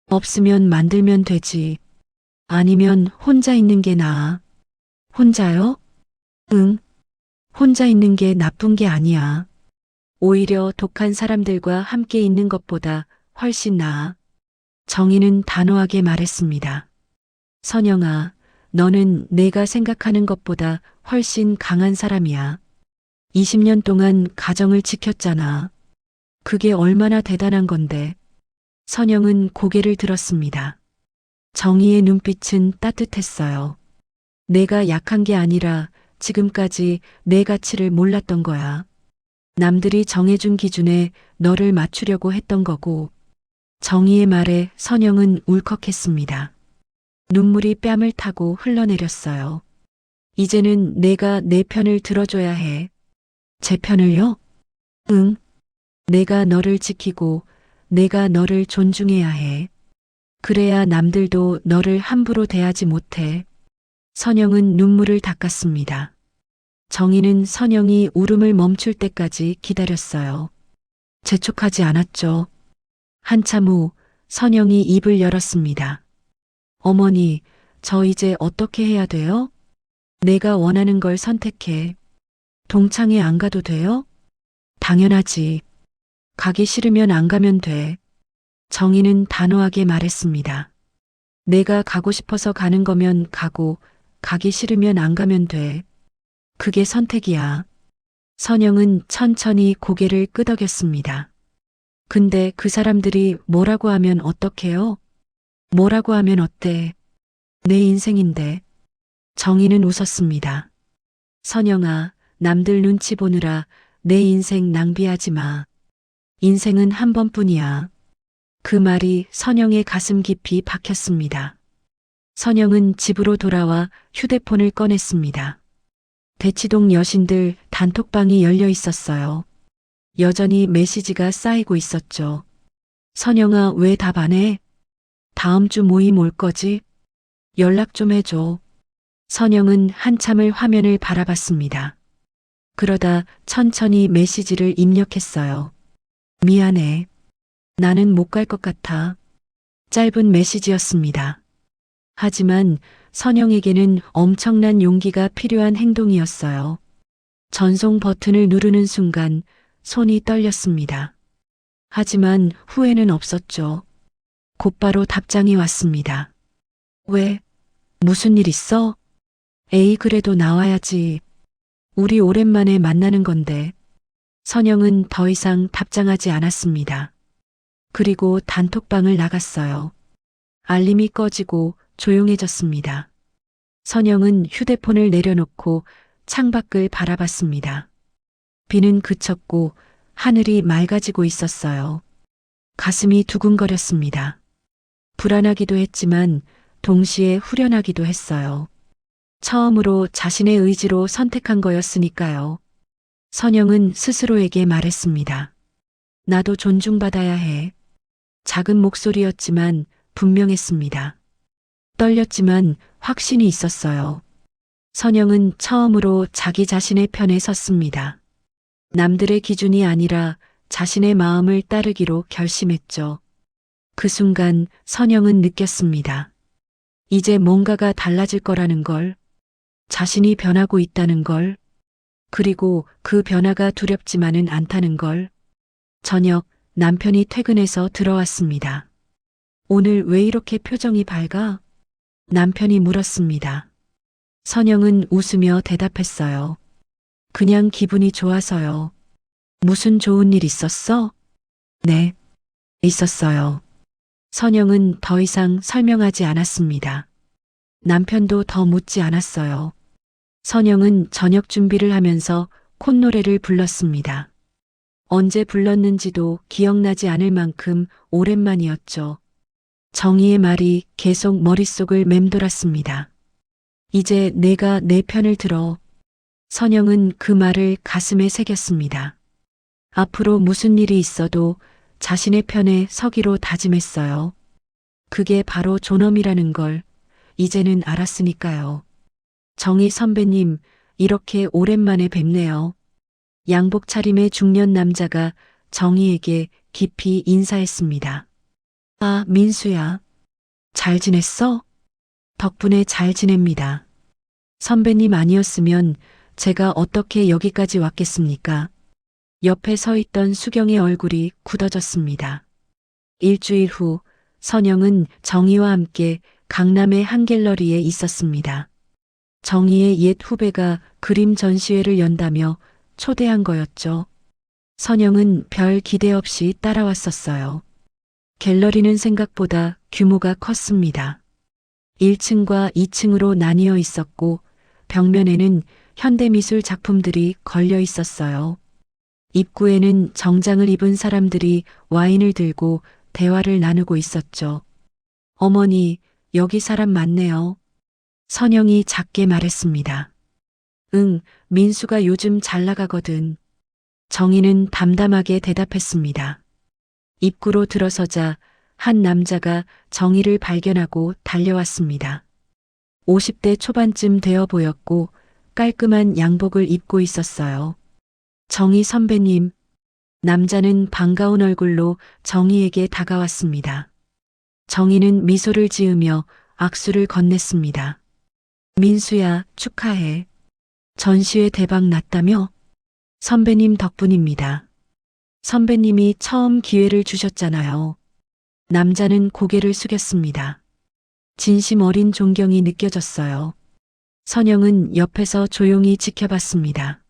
없으면 만들면 되지. 아니면 혼자 있는 게 나아. 혼자요? 응. 혼자 있는 게 나쁜 게 아니야. 오히려 독한 사람들과 함께 있는 것보다 훨씬 나아. 정희는 단호하게 말했습니다. 선영아, 너는 내가 생각하는 것보다 훨씬 강한 사람이야. 20년 동안 가정을 지켰잖아. 그게 얼마나 대단한 건데. 선영은 고개를 들었습니다. 정희의 눈빛은 따뜻했어요. 내가 약한 게 아니라 지금까지 내 가치를 몰랐던 거야. 남들이 정해준 기준에 너를 맞추려고 했던 거고. 정희의 말에 선영은 울컥했습니다. 눈물이 뺨을 타고 흘러내렸어요. 이제는 내가 내 편을 들어줘야 해. 제 편을요? 응. 내가 너를 지키고 내가 너를 존중해야 해. 그래야 남들도 너를 함부로 대하지 못해. 선영은 눈물을 닦았습니다. 정희는 선영이 울음을 멈출 때까지 기다렸어요. 재촉하지 않았죠. 한참 후 선영이 입을 열었습니다. 어머니, 저 이제 어떻게 해야 돼요? 내가 원하는 걸 선택해. 동창회 안 가도 돼요? 당연하지. 가기 싫으면 안 가면 돼. 정희는 단호하게 말했습니다. 내가 가고 싶어서 가는 거면 가고, 가기 싫으면 안 가면 돼. 그게 선택이야. 선영은 천천히 고개를 끄덕였습니다. 근데 그 사람들이 뭐라고 하면 어떡해요? 뭐라고 하면 어때? 내 인생인데. 정희는 웃었습니다. 선영아, 남들 눈치 보느라 내 인생 낭비하지 마. 인생은 한 번뿐이야. 그 말이 선영의 가슴 깊이 박혔습니다. 선영은 집으로 돌아와 휴대폰을 꺼냈습니다. 대치동 여신들 단톡방이 열려 있었어요. 여전히 메시지가 쌓이고 있었죠. 선영아, 왜 답 안 해? 다음 주 모임 올 거지? 연락 좀 해줘. 선영은 한참을 화면을 바라봤습니다. 그러다 천천히 메시지를 입력했어요. 미안해. 나는 못 갈 것 같아. 짧은 메시지였습니다. 하지만 선영에게는 엄청난 용기가 필요한 행동이었어요. 전송 버튼을 누르는 순간 손이 떨렸습니다. 하지만 후회는 없었죠. 곧바로 답장이 왔습니다. 왜? 무슨 일 있어? 에이, 그래도 나와야지. 우리 오랜만에 만나는 건데. 선영은 더 이상 답장하지 않았습니다. 그리고 단톡방을 나갔어요. 알림이 꺼지고 조용해졌습니다. 선영은 휴대폰을 내려놓고 창밖을 바라봤습니다. 비는 그쳤고 하늘이 맑아지고 있었어요. 가슴이 두근거렸습니다. 불안하기도 했지만 동시에 후련하기도 했어요. 처음으로 자신의 의지로 선택한 거였으니까요. 선영은 스스로에게 말했습니다. 나도 존중받아야 해. 작은 목소리였지만 분명했습니다. 떨렸지만 확신이 있었어요. 선영은 처음으로 자기 자신의 편에 섰습니다. 남들의 기준이 아니라 자신의 마음을 따르기로 결심했죠. 그 순간 선영은 느꼈습니다. 이제 뭔가가 달라질 거라는 걸, 자신이 변하고 있다는 걸, 그리고 그 변화가 두렵지만은 않다는 걸. 저녁 남편이 퇴근해서 들어왔습니다. 오늘 왜 이렇게 표정이 밝아? 남편이 물었습니다. 선영은 웃으며 대답했어요. 그냥 기분이 좋아서요. 무슨 좋은 일 있었어? 네, 있었어요. 선영은 더 이상 설명하지 않았습니다. 남편도 더 묻지 않았어요. 선영은 저녁 준비를 하면서 콧노래를 불렀습니다. 언제 불렀는지도 기억나지 않을 만큼 오랜만이었죠. 정희의 말이 계속 머릿속을 맴돌았습니다. 이제 내가 내 편을 들어. 선영은 그 말을 가슴에 새겼습니다. 앞으로 무슨 일이 있어도 자신의 편에 서기로 다짐했어요. 그게 바로 존엄이라는 걸 이제는 알았으니까요. 정희 선배님, 이렇게 오랜만에 뵙네요. 양복 차림의 중년 남자가 정희에게 깊이 인사했습니다. 아, 민수야. 잘 지냈어? 덕분에 잘 지냅니다. 선배님 아니었으면 제가 어떻게 여기까지 왔겠습니까? 옆에 서 있던 수경의 얼굴이 굳어졌습니다. 일주일 후 선영은 정희와 함께 강남의 한 갤러리에 있었습니다. 정희의 옛 후배가 그림 전시회를 연다며 초대한 거였죠. 선영은 별 기대 없이 따라왔었어요. 갤러리는 생각보다 규모가 컸습니다. 1층과 2층으로 나뉘어 있었고 벽면에는 현대미술 작품들이 걸려 있었어요. 입구에는 정장을 입은 사람들이 와인을 들고 대화를 나누고 있었죠. 어머니, 여기 사람 많네요. 선영이 작게 말했습니다. 응, 민수가 요즘 잘 나가거든. 정희는 담담하게 대답했습니다. 입구로 들어서자 한 남자가 정희를 발견하고 달려왔습니다. 50대 초반쯤 되어 보였고 깔끔한 양복을 입고 있었어요. 정희 선배님, 남자는 반가운 얼굴로 정희에게 다가왔습니다. 정희는 미소를 지으며 악수를 건넸습니다. 민수야, 축하해. 전시회 대박 났다며? 선배님 덕분입니다. 선배님이 처음 기회를 주셨잖아요. 남자는 고개를 숙였습니다. 진심 어린 존경이 느껴졌어요. 선영은 옆에서 조용히 지켜봤습니다.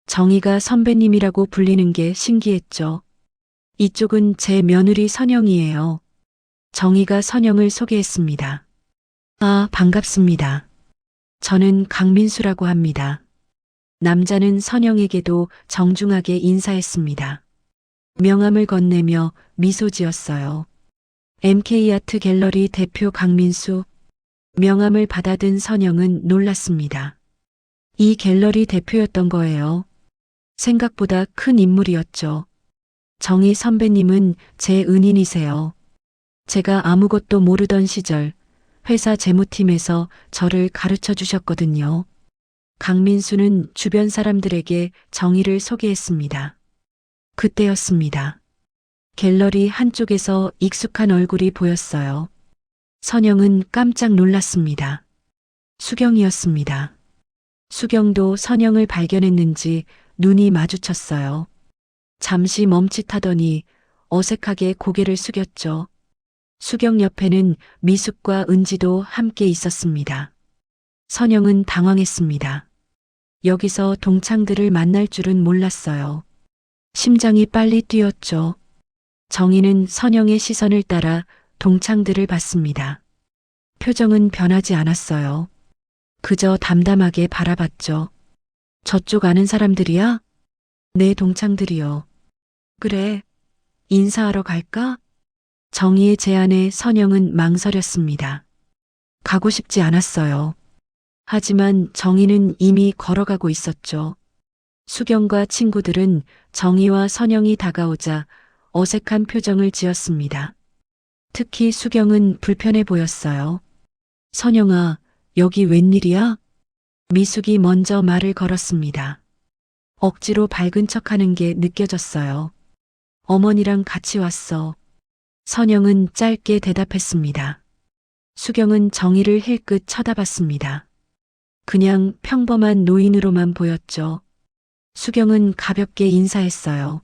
정희가 선배님이라고 불리는 게 신기했죠. 이쪽은 제 며느리 선영이에요. 정희가 선영을 소개했습니다. 아, 반갑습니다. 저는 강민수라고 합니다. 남자는 선영에게도 정중하게 인사했습니다. 명함을 건네며 미소 지었어요. MK아트 갤러리 대표 강민수. 명함을 받아든 선영은 놀랐습니다. 이 갤러리 대표였던 거예요. 생각보다 큰 인물이었죠. 정희 선배님은 제 은인이세요. 제가 아무것도 모르던 시절 회사 재무팀에서 저를 가르쳐 주셨거든요. 강민수는 주변 사람들에게 정희를 소개했습니다. 그때였습니다. 갤러리 한쪽에서 익숙한 얼굴이 보였어요. 선영은 깜짝 놀랐습니다. 수경이었습니다. 수경도 선영을 발견했는지 눈이 마주쳤어요. 잠시 멈칫하더니 어색하게 고개를 숙였죠. 수경 옆에는 미숙과 은지도 함께 있었습니다. 선영은 당황했습니다. 여기서 동창들을 만날 줄은 몰랐어요. 심장이 빨리 뛰었죠. 정희는 선영의 시선을 따라 동창들을 봤습니다. 표정은 변하지 않았어요. 그저 담담하게 바라봤죠. 저쪽 아는 사람들이야? 내 동창들이요. 그래, 인사하러 갈까? 정희의 제안에 선영은 망설였습니다. 가고 싶지 않았어요. 하지만 정희는 이미 걸어가고 있었죠. 수경과 친구들은 정희와 선영이 다가오자 어색한 표정을 지었습니다. 특히 수경은 불편해 보였어요. 선영아, 여기 웬일이야? 미숙이 먼저 말을 걸었습니다. 억지로 밝은 척하는 게 느껴졌어요. 어머니랑 같이 왔어. 선영은 짧게 대답했습니다. 수경은 정희를 힐끗 쳐다봤습니다. 그냥 평범한 노인으로만 보였죠. 수경은 가볍게 인사했어요.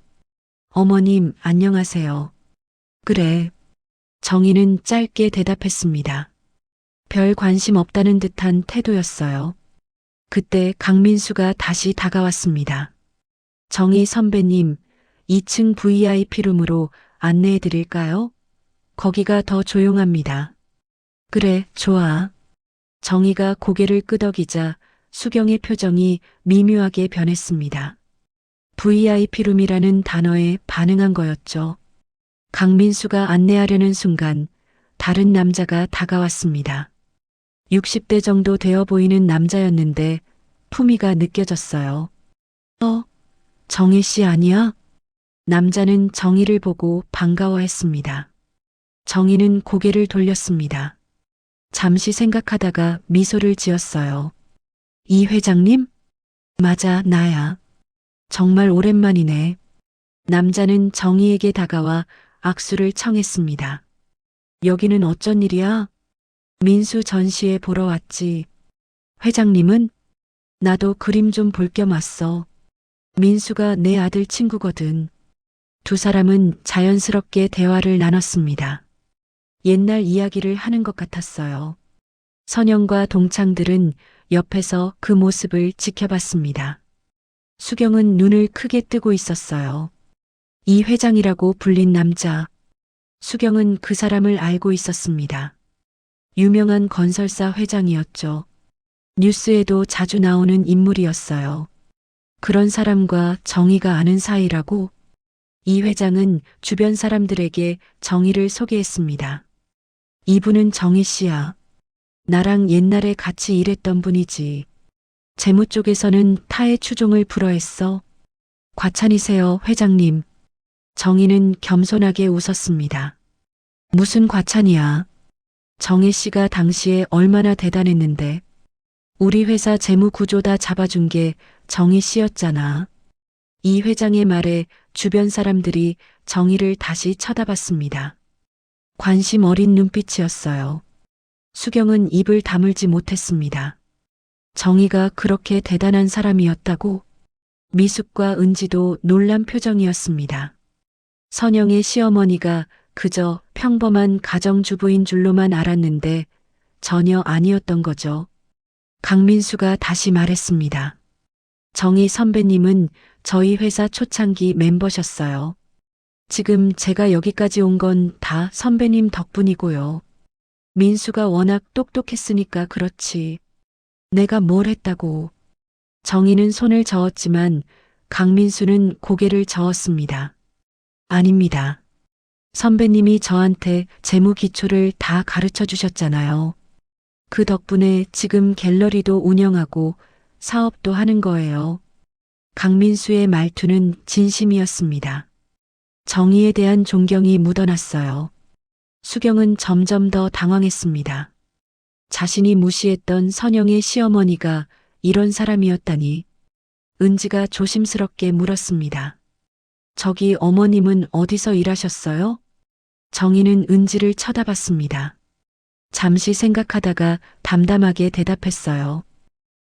어머님, 안녕하세요. 그래. 정희는 짧게 대답했습니다. 별 관심 없다는 듯한 태도였어요. 그때 강민수가 다시 다가왔습니다. 정희 선배님, 2층 VIP룸으로 안내해 드릴까요? 거기가 더 조용합니다. 그래, 좋아. 정희가 고개를 끄덕이자 수경의 표정이 미묘하게 변했습니다. VIP룸이라는 단어에 반응한 거였죠. 강민수가 안내하려는 순간 다른 남자가 다가왔습니다. 60대 정도 되어 보이는 남자였는데 품위가 느껴졌어요. 정희 씨 아니야? 남자는 정희를 보고 반가워했습니다. 정희는 고개를 돌렸습니다. 잠시 생각하다가 미소를 지었어요. 이 회장님? 맞아, 나야. 정말 오랜만이네. 남자는 정희에게 다가와 악수를 청했습니다. 여기는 어쩐 일이야? 민수 전시회 보러 왔지. 회장님은? 나도 그림 좀 볼 겸 왔어. 민수가 내 아들 친구거든. 두 사람은 자연스럽게 대화를 나눴습니다. 옛날 이야기를 하는 것 같았어요. 선영과 동창들은 옆에서 그 모습을 지켜봤습니다. 수경은 눈을 크게 뜨고 있었어요. 이 회장이라고 불린 남자. 수경은 그 사람을 알고 있었습니다. 유명한 건설사 회장이었죠. 뉴스에도 자주 나오는 인물이었어요. 그런 사람과 정희가 아는 사이라고 이 회장은 주변 사람들에게 정희를 소개했습니다. 이분은 정희 씨야. 나랑 옛날에 같이 일했던 분이지. 재무 쪽에서는 타의 추종을 불허했어. 과찬이세요, 회장님. 정희는 겸손하게 웃었습니다. 무슨 과찬이야. 정희 씨가 당시에 얼마나 대단했는데. 우리 회사 재무 구조 다 잡아준 게 정희 씨였잖아. 이 회장의 말에 주변 사람들이 정희를 다시 쳐다봤습니다. 관심 어린 눈빛이었어요. 수경은 입을 다물지 못했습니다. 정희가 그렇게 대단한 사람이었다고? 미숙과 은지도 놀란 표정이었습니다. 선영의 시어머니가 그저 평범한 가정주부인 줄로만 알았는데 전혀 아니었던 거죠. 강민수가 다시 말했습니다. 정희 선배님은 저희 회사 초창기 멤버셨어요. 지금 제가 여기까지 온 건 다 선배님 덕분이고요. 민수가 워낙 똑똑했으니까 그렇지. 내가 뭘 했다고. 정희는 손을 저었지만 강민수는 고개를 저었습니다. 아닙니다. 선배님이 저한테 재무 기초를 다 가르쳐 주셨잖아요. 그 덕분에 지금 갤러리도 운영하고 사업도 하는 거예요. 강민수의 말투는 진심이었습니다. 정의에 대한 존경이 묻어났어요. 수경은 점점 더 당황했습니다. 자신이 무시했던 선영의 시어머니가 이런 사람이었다니. 은지가 조심스럽게 물었습니다. 저기 어머님은 어디서 일하셨어요? 정희는 은지를 쳐다봤습니다. 잠시 생각하다가 담담하게 대답했어요.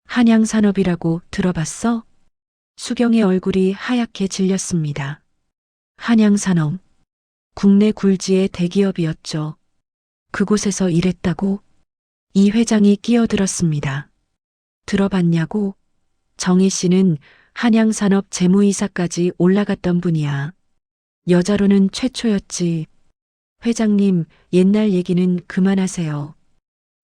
한양산업이라고 들어봤어? 수경의 얼굴이 하얗게 질렸습니다. 한양산업. 국내 굴지의 대기업이었죠. 그곳에서 일했다고? 이 회장이 끼어들었습니다. 들어봤냐고? 정희 씨는 한양산업 재무이사까지 올라갔던 분이야. 여자로는 최초였지. 회장님, 옛날 얘기는 그만하세요.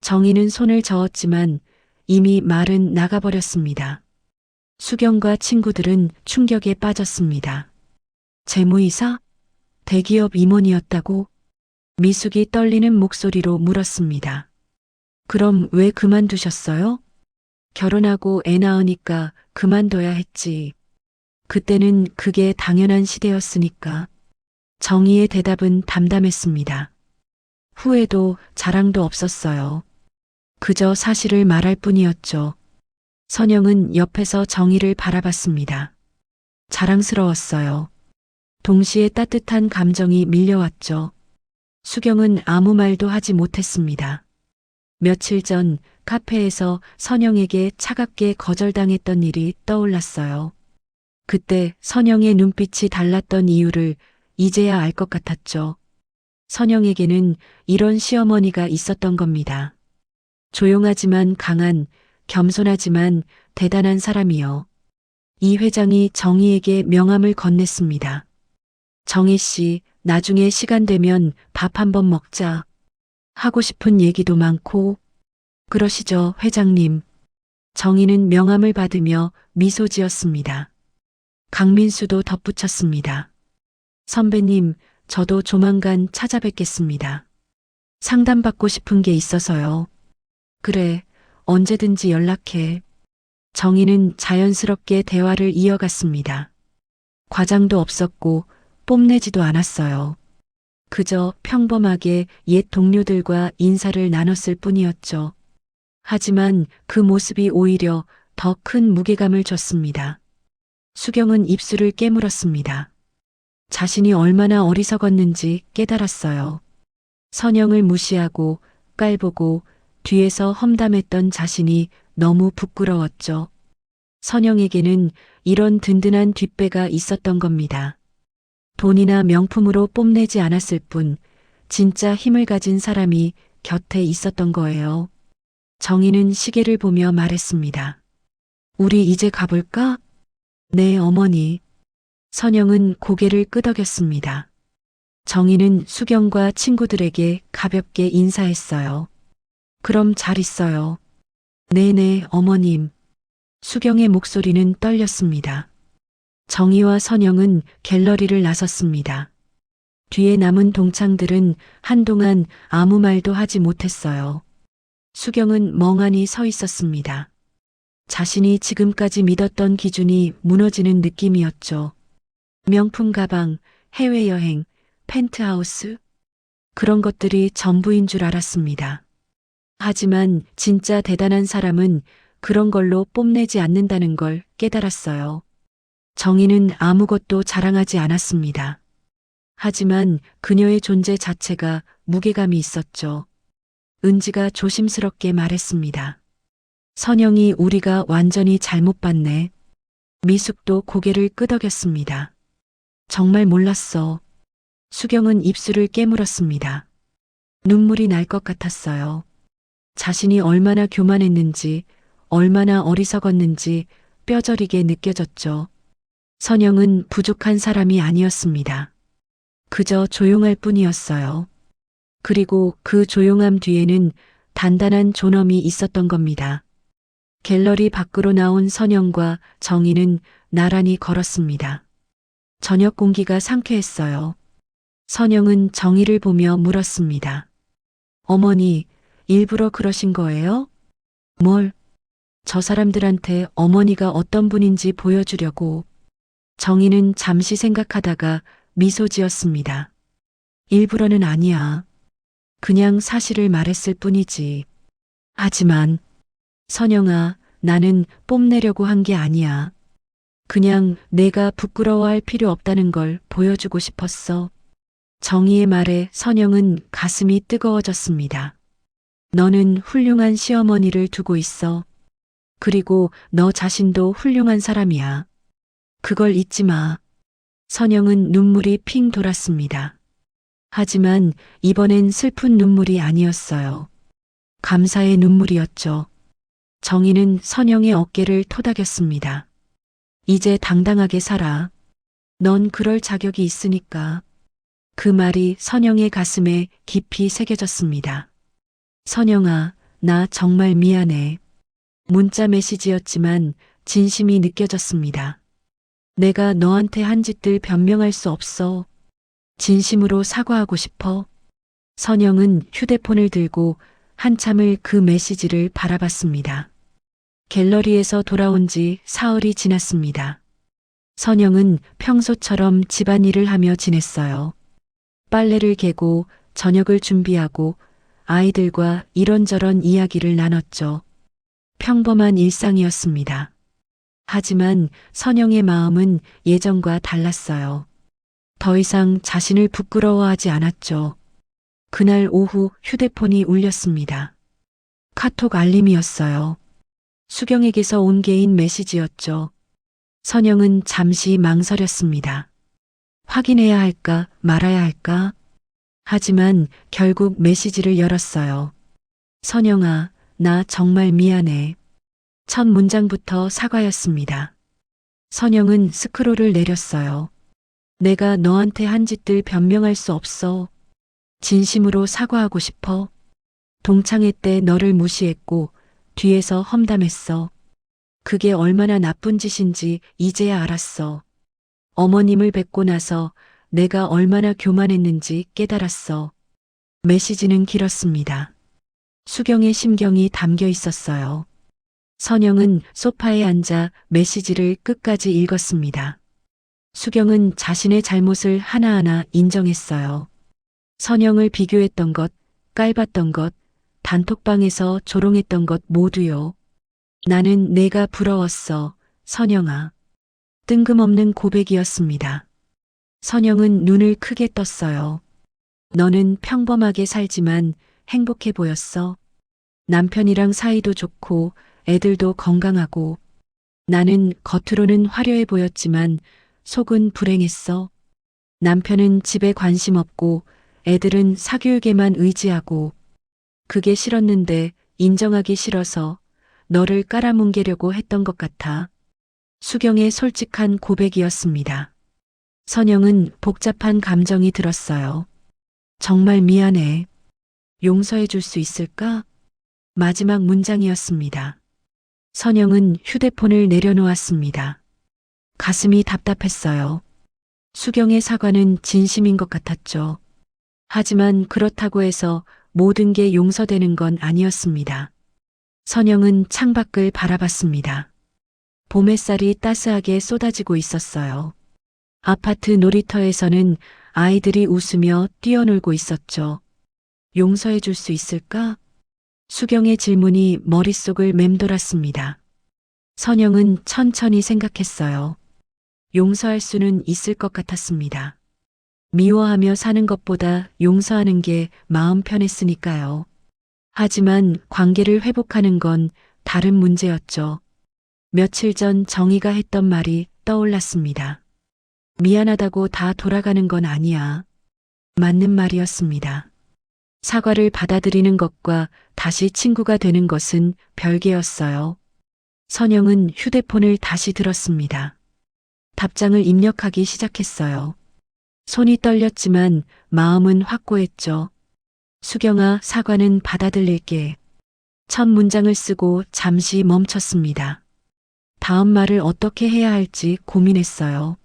정희는 손을 저었지만 이미 말은 나가버렸습니다. 수경과 친구들은 충격에 빠졌습니다. 재무이사? 대기업 임원이었다고? 미숙이 떨리는 목소리로 물었습니다. 그럼 왜 그만두셨어요? 결혼하고 애 낳으니까 그만둬야 했지. 그때는 그게 당연한 시대였으니까. 정희의 대답은 담담했습니다. 후회도 자랑도 없었어요. 그저 사실을 말할 뿐이었죠. 선영은 옆에서 정희를 바라봤습니다. 자랑스러웠어요. 동시에 따뜻한 감정이 밀려왔죠. 수경은 아무 말도 하지 못했습니다. 며칠 전 카페에서 선영에게 차갑게 거절당했던 일이 떠올랐어요. 그때 선영의 눈빛이 달랐던 이유를 이제야 알 것 같았죠. 선영에게는 이런 시어머니가 있었던 겁니다. 조용하지만 강한, 겸손하지만 대단한 사람이요. 이 회장이 정희에게 명함을 건넸습니다. 정희 씨, 나중에 시간 되면 밥 한번 먹자. 하고 싶은 얘기도 많고. 그러시죠, 회장님. 정희는 명함을 받으며 미소 지었습니다. 강민수도 덧붙였습니다. 선배님, 저도 조만간 찾아뵙겠습니다. 상담받고 싶은 게 있어서요. 그래, 언제든지 연락해. 정희는 자연스럽게 대화를 이어갔습니다. 과장도 없었고 뽐내지도 않았어요. 그저 평범하게 옛 동료들과 인사를 나눴을 뿐이었죠. 하지만 그 모습이 오히려 더 큰 무게감을 줬습니다. 수경은 입술을 깨물었습니다. 자신이 얼마나 어리석었는지 깨달았어요. 선영을 무시하고 깔보고 뒤에서 험담했던 자신이 너무 부끄러웠죠. 선영에게는 이런 든든한 뒷배가 있었던 겁니다. 돈이나 명품으로 뽐내지 않았을 뿐 진짜 힘을 가진 사람이 곁에 있었던 거예요. 정희는 시계를 보며 말했습니다. 우리 이제 가볼까? 네, 어머니. 선영은 고개를 끄덕였습니다. 정희는 수경과 친구들에게 가볍게 인사했어요. 그럼 잘 있어요. 네네, 어머님. 수경의 목소리는 떨렸습니다. 정희와 선영은 갤러리를 나섰습니다. 뒤에 남은 동창들은 한동안 아무 말도 하지 못했어요. 수경은 멍하니 서 있었습니다. 자신이 지금까지 믿었던 기준이 무너지는 느낌이었죠. 명품 가방, 해외여행, 펜트하우스, 그런 것들이 전부인 줄 알았습니다. 하지만 진짜 대단한 사람은 그런 걸로 뽐내지 않는다는 걸 깨달았어요. 정희는 아무것도 자랑하지 않았습니다. 하지만 그녀의 존재 자체가 무게감이 있었죠. 은지가 조심스럽게 말했습니다. 선영이 우리가 완전히 잘못 봤네. 미숙도 고개를 끄덕였습니다. 정말 몰랐어. 수경은 입술을 깨물었습니다. 눈물이 날 것 같았어요. 자신이 얼마나 교만했는지, 얼마나 어리석었는지 뼈저리게 느껴졌죠. 선영은 부족한 사람이 아니었습니다. 그저 조용할 뿐이었어요. 그리고 그 조용함 뒤에는 단단한 존엄이 있었던 겁니다. 갤러리 밖으로 나온 선영과 정희는 나란히 걸었습니다. 저녁 공기가 상쾌했어요. 선영은 정희를 보며 물었습니다. 어머니, 일부러 그러신 거예요? 뭘? 저 사람들한테 어머니가 어떤 분인지 보여주려고. 정희는 잠시 생각하다가 미소 지었습니다. 일부러는 아니야. 그냥 사실을 말했을 뿐이지. 하지만, 선영아, 나는 뽐내려고 한 게 아니야. 그냥 내가 부끄러워할 필요 없다는 걸 보여주고 싶었어. 정희의 말에 선영은 가슴이 뜨거워졌습니다. 너는 훌륭한 시어머니를 두고 있어. 그리고 너 자신도 훌륭한 사람이야. 그걸 잊지 마. 선영은 눈물이 핑 돌았습니다. 하지만 이번엔 슬픈 눈물이 아니었어요. 감사의 눈물이었죠. 정희는 선영의 어깨를 토닥였습니다. 이제 당당하게 살아. 넌 그럴 자격이 있으니까. 그 말이 선영의 가슴에 깊이 새겨졌습니다. 선영아, 나 정말 미안해. 문자 메시지였지만 진심이 느껴졌습니다. 내가 너한테 한 짓들 변명할 수 없어. 진심으로 사과하고 싶어. 선영은 휴대폰을 들고 한참을 그 메시지를 바라봤습니다. 갤러리에서 돌아온 지 사흘이 지났습니다. 선영은 평소처럼 집안일을 하며 지냈어요. 빨래를 개고 저녁을 준비하고 아이들과 이런저런 이야기를 나눴죠. 평범한 일상이었습니다. 하지만 선영의 마음은 예전과 달랐어요. 더 이상 자신을 부끄러워하지 않았죠. 그날 오후 휴대폰이 울렸습니다. 카톡 알림이었어요. 수경에게서 온 개인 메시지였죠. 선영은 잠시 망설였습니다. 확인해야 할까 말아야 할까? 하지만 결국 메시지를 열었어요. 선영아, 나 정말 미안해. 첫 문장부터 사과였습니다. 선영은 스크롤을 내렸어요. 내가 너한테 한 짓들 변명할 수 없어. 진심으로 사과하고 싶어. 동창회 때 너를 무시했고 뒤에서 험담했어. 그게 얼마나 나쁜 짓인지 이제야 알았어. 어머님을 뵙고 나서 내가 얼마나 교만했는지 깨달았어. 메시지는 길었습니다. 수경의 심경이 담겨 있었어요. 선영은 소파에 앉아 메시지를 끝까지 읽었습니다. 수경은 자신의 잘못을 하나하나 인정했어요. 선영을 비교했던 것, 깔봤던 것, 단톡방에서 조롱했던 것 모두요. 나는 내가 부러웠어, 선영아. 뜬금없는 고백이었습니다. 선영은 눈을 크게 떴어요. 너는 평범하게 살지만 행복해 보였어. 남편이랑 사이도 좋고 애들도 건강하고 나는 겉으로는 화려해 보였지만 속은 불행했어. 남편은 집에 관심 없고 애들은 사교육에만 의지하고 그게 싫었는데 인정하기 싫어서 너를 깔아뭉개려고 했던 것 같아. 수경의 솔직한 고백이었습니다. 선영은 복잡한 감정이 들었어요. 정말 미안해. 용서해 줄 수 있을까? 마지막 문장이었습니다. 선영은 휴대폰을 내려놓았습니다. 가슴이 답답했어요. 수경의 사과는 진심인 것 같았죠. 하지만 그렇다고 해서 모든 게 용서되는 건 아니었습니다. 선영은 창밖을 바라봤습니다. 봄 햇살이 따스하게 쏟아지고 있었어요. 아파트 놀이터에서는 아이들이 웃으며 뛰어놀고 있었죠. 용서해 줄 수 있을까? 수경의 질문이 머릿속을 맴돌았습니다. 선영은 천천히 생각했어요. 용서할 수는 있을 것 같았습니다. 미워하며 사는 것보다 용서하는 게 마음 편했으니까요. 하지만 관계를 회복하는 건 다른 문제였죠. 며칠 전 정희가 했던 말이 떠올랐습니다. 미안하다고 다 돌아가는 건 아니야. 맞는 말이었습니다. 사과를 받아들이는 것과 다시 친구가 되는 것은 별개였어요. 선영은 휴대폰을 다시 들었습니다. 답장을 입력하기 시작했어요. 손이 떨렸지만 마음은 확고했죠. 수경아, 사과는 받아들일게. 첫 문장을 쓰고 잠시 멈췄습니다. 다음 말을 어떻게 해야 할지 고민했어요.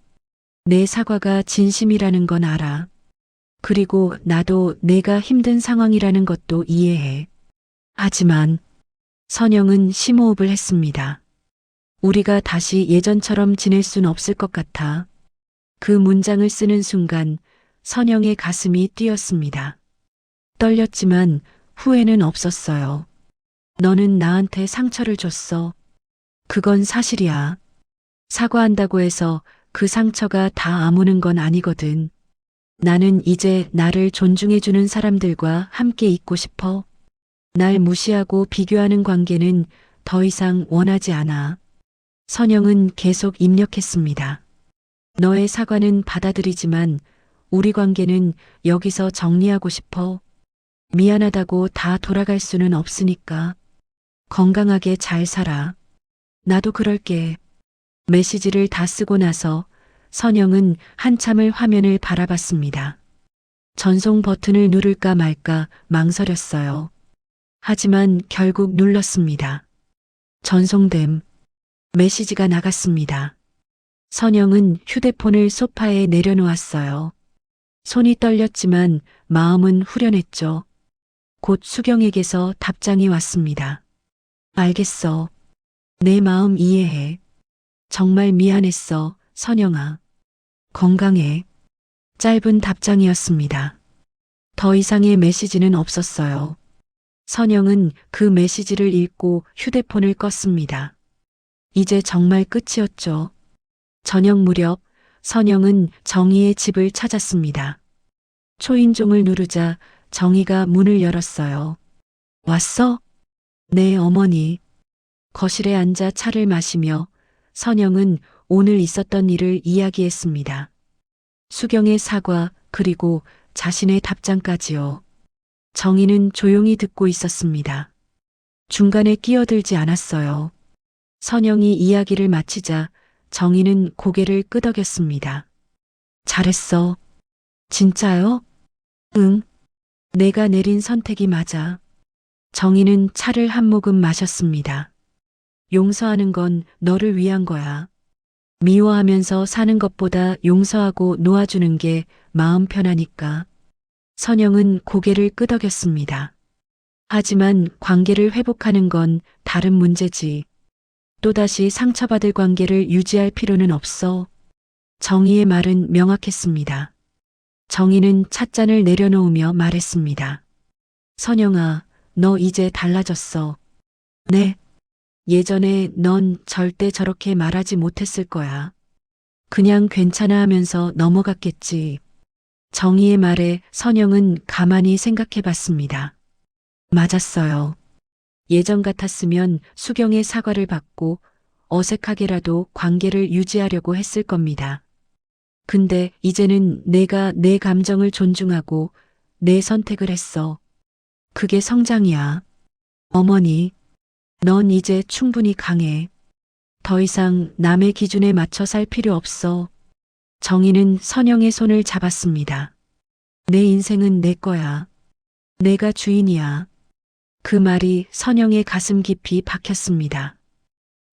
내 사과가 진심이라는 건 알아. 그리고 나도 내가 힘든 상황이라는 것도 이해해. 하지만 선영은 심호흡을 했습니다. 우리가 다시 예전처럼 지낼 순 없을 것 같아. 그 문장을 쓰는 순간 선영의 가슴이 뛰었습니다. 떨렸지만 후회는 없었어요. 너는 나한테 상처를 줬어. 그건 사실이야. 사과한다고 해서 그 상처가 다 아무는 건 아니거든. 나는 이제 나를 존중해주는 사람들과 함께 있고 싶어. 날 무시하고 비교하는 관계는 더 이상 원하지 않아. 선영은 계속 입력했습니다. 너의 사과는 받아들이지만 우리 관계는 여기서 정리하고 싶어. 미안하다고 다 돌아갈 수는 없으니까. 건강하게 잘 살아. 나도 그럴게. 메시지를 다 쓰고 나서 선영은 한참을 화면을 바라봤습니다. 전송 버튼을 누를까 말까 망설였어요. 하지만 결국 눌렀습니다. 전송됨. 메시지가 나갔습니다. 선영은 휴대폰을 소파에 내려놓았어요. 손이 떨렸지만 마음은 후련했죠. 곧 수경에게서 답장이 왔습니다. 알겠어. 내 마음 이해해. 정말 미안했어, 선영아. 건강해. 짧은 답장이었습니다. 더 이상의 메시지는 없었어요. 선영은 그 메시지를 읽고 휴대폰을 껐습니다. 이제 정말 끝이었죠. 저녁 무렵 선영은 정희의 집을 찾았습니다. 초인종을 누르자 정희가 문을 열었어요. 왔어? 네, 어머니. 거실에 앉아 차를 마시며 선영은 오늘 있었던 일을 이야기했습니다. 수경의 사과 그리고 자신의 답장까지요. 정희는 조용히 듣고 있었습니다. 중간에 끼어들지 않았어요. 선영이 이야기를 마치자 정희는 고개를 끄덕였습니다. 잘했어. 진짜요? 응. 내가 내린 선택이 맞아. 정희는 차를 한 모금 마셨습니다. 용서하는 건 너를 위한 거야. 미워하면서 사는 것보다 용서하고 놓아주는 게 마음 편하니까. 선영은 고개를 끄덕였습니다. 하지만 관계를 회복하는 건 다른 문제지. 또다시 상처받을 관계를 유지할 필요는 없어. 정희의 말은 명확했습니다. 정희는 찻잔을 내려놓으며 말했습니다. 선영아, 너 이제 달라졌어. 네. 예전에 넌 절대 저렇게 말하지 못했을 거야. 그냥 괜찮아 하면서 넘어갔겠지. 정희의 말에 선영은 가만히 생각해 봤습니다. 맞았어요. 예전 같았으면 수경의 사과를 받고 어색하게라도 관계를 유지하려고 했을 겁니다. 근데 이제는 내가 내 감정을 존중하고 내 선택을 했어. 그게 성장이야. 어머니, 넌 이제 충분히 강해. 더 이상 남의 기준에 맞춰 살 필요 없어. 정희는 선영의 손을 잡았습니다. 내 인생은 내 거야. 내가 주인이야. 그 말이 선영의 가슴 깊이 박혔습니다.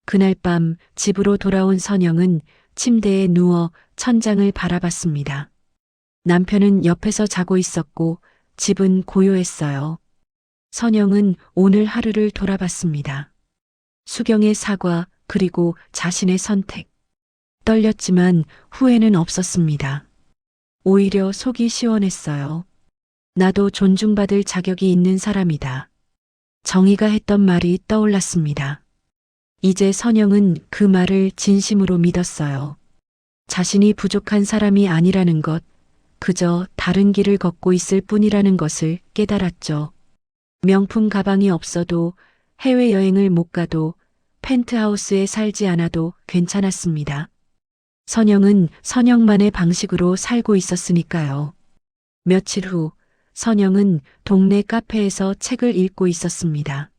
그날 밤 집으로 돌아온 선영은 침대에 누워 천장을 바라봤습니다. 남편은 옆에서 자고 있었고 집은 고요했어요. 선영은 오늘 하루를 돌아봤습니다. 수경의 사과 그리고 자신의 선택. 떨렸지만 후회는 없었습니다. 오히려 속이 시원했어요. 나도 존중받을 자격이 있는 사람이다. 정의가 했던 말이 떠올랐습니다. 이제 선영은 그 말을 진심으로 믿었어요. 자신이 부족한 사람이 아니라는 것, 그저 다른 길을 걷고 있을 뿐이라는 것을 깨달았죠. 명품 가방이 없어도 해외여행을 못 가도 펜트하우스에 살지 않아도 괜찮았습니다. 선영은 선영만의 방식으로 살고 있었으니까요. 며칠 후 선영은 동네 카페에서 책을 읽고 있었습니다.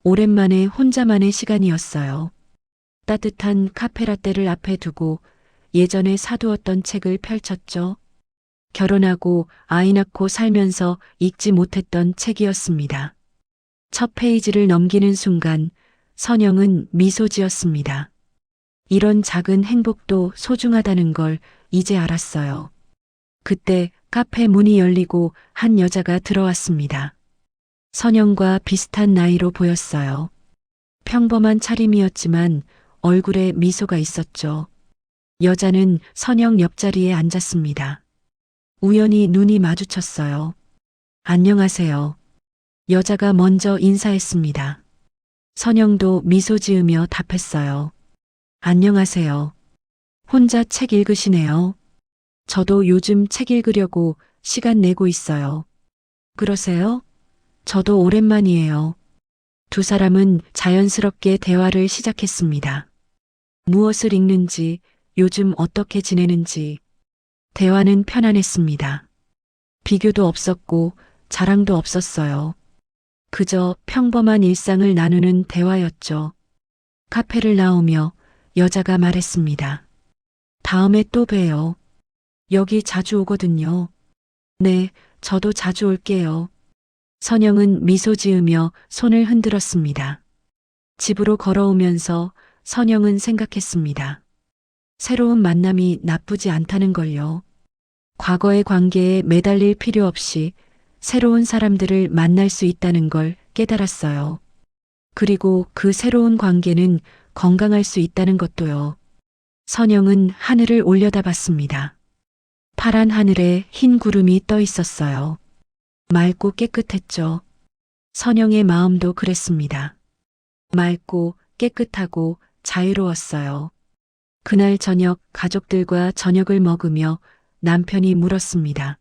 오랜만에 혼자만의 시간이었어요. 따뜻한 카페라떼를 앞에 두고 예전에 사두었던 책을 펼쳤죠. 결혼하고 아이 낳고 살면서 읽지 못했던 책이었습니다. 첫 페이지를 넘기는 순간 선영은 미소 지었습니다. 이런 작은 행복도 소중하다는 걸 이제 알았어요. 그때 카페 문이 열리고 한 여자가 들어왔습니다. 선영과 비슷한 나이로 보였어요. 평범한 차림이었지만 얼굴에 미소가 있었죠. 여자는 선영 옆자리에 앉았습니다. 우연히 눈이 마주쳤어요. 안녕하세요. 여자가 먼저 인사했습니다. 선영도 미소 지으며 답했어요. 안녕하세요. 혼자 책 읽으시네요. 저도 요즘 책 읽으려고 시간 내고 있어요. 그러세요? 저도 오랜만이에요. 두 사람은 자연스럽게 대화를 시작했습니다. 무엇을 읽는지, 요즘 어떻게 지내는지. 대화는 편안했습니다. 비교도 없었고 자랑도 없었어요. 그저 평범한 일상을 나누는 대화였죠. 카페를 나오며 여자가 말했습니다. 다음에 또 봬요. 여기 자주 오거든요. 네, 저도 자주 올게요. 선영은 미소 지으며 손을 흔들었습니다. 집으로 걸어오면서 선영은 생각했습니다. 새로운 만남이 나쁘지 않다는 걸요. 과거의 관계에 매달릴 필요 없이 새로운 사람들을 만날 수 있다는 걸 깨달았어요. 그리고 그 새로운 관계는 건강할 수 있다는 것도요. 선영은 하늘을 올려다봤습니다. 파란 하늘에 흰 구름이 떠 있었어요. 맑고 깨끗했죠. 선영의 마음도 그랬습니다. 맑고 깨끗하고 자유로웠어요. 그날 저녁 가족들과 저녁을 먹으며 남편이 물었습니다.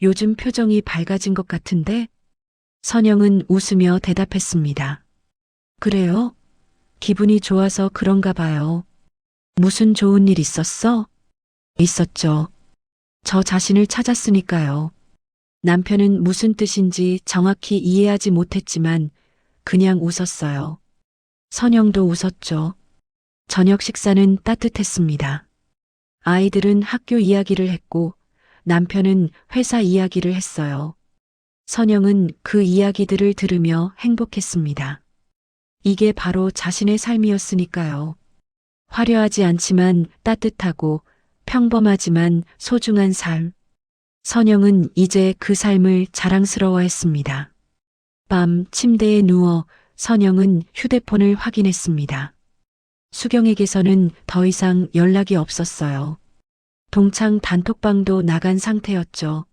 요즘 표정이 밝아진 것 같은데? 선영은 웃으며 대답했습니다. 그래요? 기분이 좋아서 그런가 봐요. 무슨 좋은 일 있었어? 있었죠. 저 자신을 찾았으니까요. 남편은 무슨 뜻인지 정확히 이해하지 못했지만 그냥 웃었어요. 선영도 웃었죠. 저녁 식사는 따뜻했습니다. 아이들은 학교 이야기를 했고 남편은 회사 이야기를 했어요. 선영은 그 이야기들을 들으며 행복했습니다. 이게 바로 자신의 삶이었으니까요. 화려하지 않지만 따뜻하고 평범하지만 소중한 삶. 선영은 이제 그 삶을 자랑스러워했습니다. 밤 침대에 누워 선영은 휴대폰을 확인했습니다. 수경에게서는 더 이상 연락이 없었어요. 동창 단톡방도 나간 상태였죠.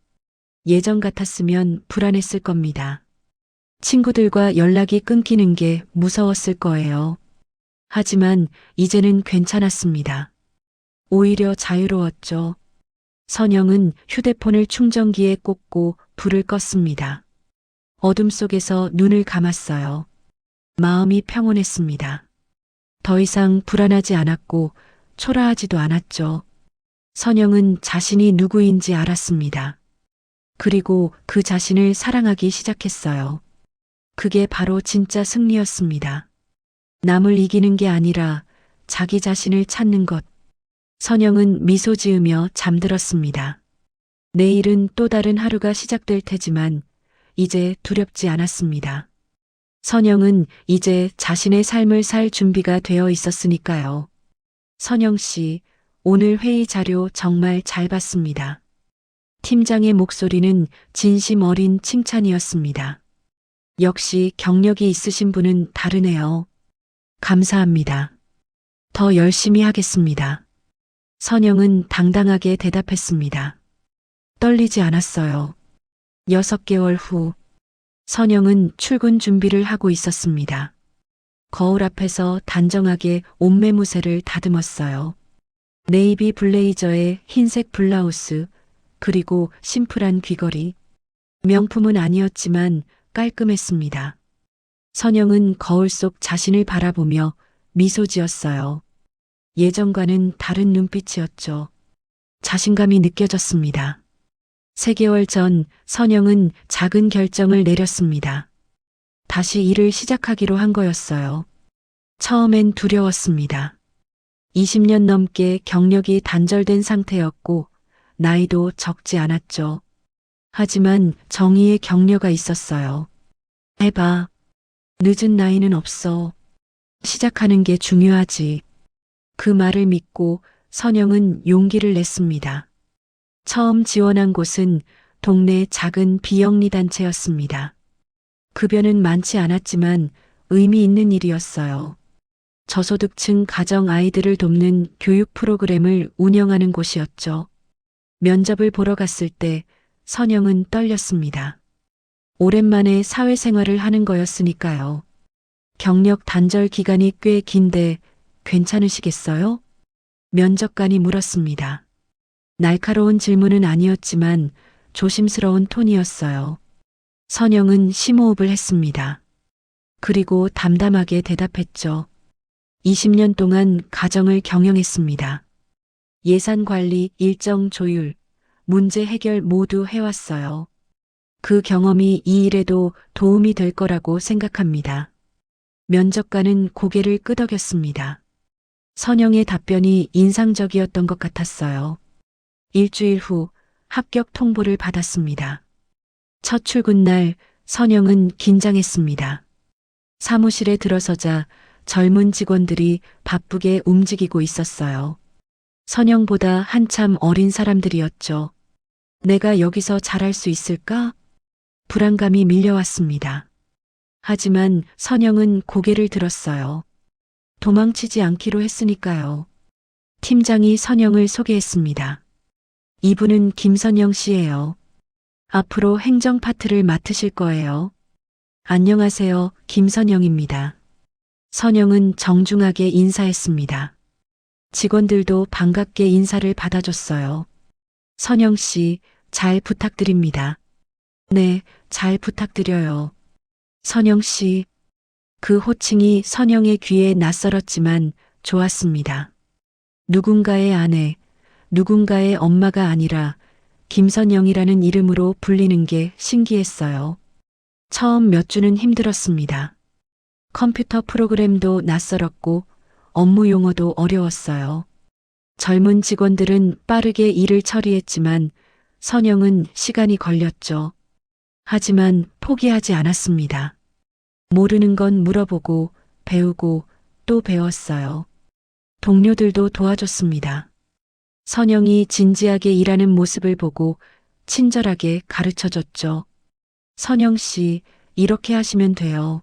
예전 같았으면 불안했을 겁니다. 친구들과 연락이 끊기는 게 무서웠을 거예요. 하지만 이제는 괜찮았습니다. 오히려 자유로웠죠. 선영은 휴대폰을 충전기에 꽂고 불을 껐습니다. 어둠 속에서 눈을 감았어요. 마음이 평온했습니다. 더 이상 불안하지 않았고 초라하지도 않았죠. 선영은 자신이 누구인지 알았습니다. 그리고 그 자신을 사랑하기 시작했어요. 그게 바로 진짜 승리였습니다. 남을 이기는 게 아니라 자기 자신을 찾는 것. 선영은 미소 지으며 잠들었습니다. 내일은 또 다른 하루가 시작될 테지만 이제 두렵지 않았습니다. 선영은 이제 자신의 삶을 살 준비가 되어 있었으니까요. 선영 씨, 오늘 회의 자료 정말 잘 봤습니다. 팀장의 목소리는 진심 어린 칭찬이었습니다. 역시 경력이 있으신 분은 다르네요. 감사합니다. 더 열심히 하겠습니다. 선영은 당당하게 대답했습니다. 떨리지 않았어요. 6개월 후, 선영은 출근 준비를 하고 있었습니다. 거울 앞에서 단정하게 옷매무새를 다듬었어요. 네이비 블레이저에 흰색 블라우스, 그리고 심플한 귀걸이. 명품은 아니었지만 깔끔했습니다. 선영은 거울 속 자신을 바라보며 미소 지었어요. 예전과는 다른 눈빛이었죠. 자신감이 느껴졌습니다. 3개월 전 선영은 작은 결정을 내렸습니다. 다시 일을 시작하기로 한 거였어요. 처음엔 두려웠습니다. 20년 넘게 경력이 단절된 상태였고 나이도 적지 않았죠. 하지만 정의의 격려가 있었어요. 해봐. 늦은 나이는 없어. 시작하는 게 중요하지. 그 말을 믿고 선영은 용기를 냈습니다. 처음 지원한 곳은 동네 작은 비영리 단체였습니다. 급여는 많지 않았지만 의미 있는 일이었어요. 저소득층 가정 아이들을 돕는 교육 프로그램을 운영하는 곳이었죠. 면접을 보러 갔을 때 선영은 떨렸습니다. 오랜만에 사회생활을 하는 거였으니까요. 경력 단절 기간이 꽤 긴데 괜찮으시겠어요? 면접관이 물었습니다. 날카로운 질문은 아니었지만 조심스러운 톤이었어요. 선영은 심호흡을 했습니다. 그리고 담담하게 대답했죠. 20년 동안 가정을 경영했습니다. 예산 관리, 일정 조율, 문제 해결 모두 해왔어요. 그 경험이 이 일에도 도움이 될 거라고 생각합니다. 면접관은 고개를 끄덕였습니다. 선영의 답변이 인상적이었던 것 같았어요. 일주일 후 합격 통보를 받았습니다. 첫 출근 날 선영은 긴장했습니다. 사무실에 들어서자 젊은 직원들이 바쁘게 움직이고 있었어요. 선영보다 한참 어린 사람들이었죠. 내가 여기서 잘할 수 있을까? 불안감이 밀려왔습니다. 하지만 선영은 고개를 들었어요. 도망치지 않기로 했으니까요. 팀장이 선영을 소개했습니다. 이분은 김선영 씨예요. 앞으로 행정 파트를 맡으실 거예요. 안녕하세요, 김선영입니다. 선영은 정중하게 인사했습니다. 직원들도 반갑게 인사를 받아줬어요. 선영 씨, 잘 부탁드립니다. 네, 잘 부탁드려요. 선영 씨, 그 호칭이 선영의 귀에 낯설었지만 좋았습니다. 누군가의 아내, 누군가의 엄마가 아니라 김선영이라는 이름으로 불리는 게 신기했어요. 처음 몇 주는 힘들었습니다. 컴퓨터 프로그램도 낯설었고 업무 용어도 어려웠어요. 젊은 직원들은 빠르게 일을 처리했지만 선영은 시간이 걸렸죠. 하지만 포기하지 않았습니다. 모르는 건 물어보고 배우고 또 배웠어요. 동료들도 도와줬습니다. 선영이 진지하게 일하는 모습을 보고 친절하게 가르쳐줬죠. 선영 씨, 이렇게 하시면 돼요.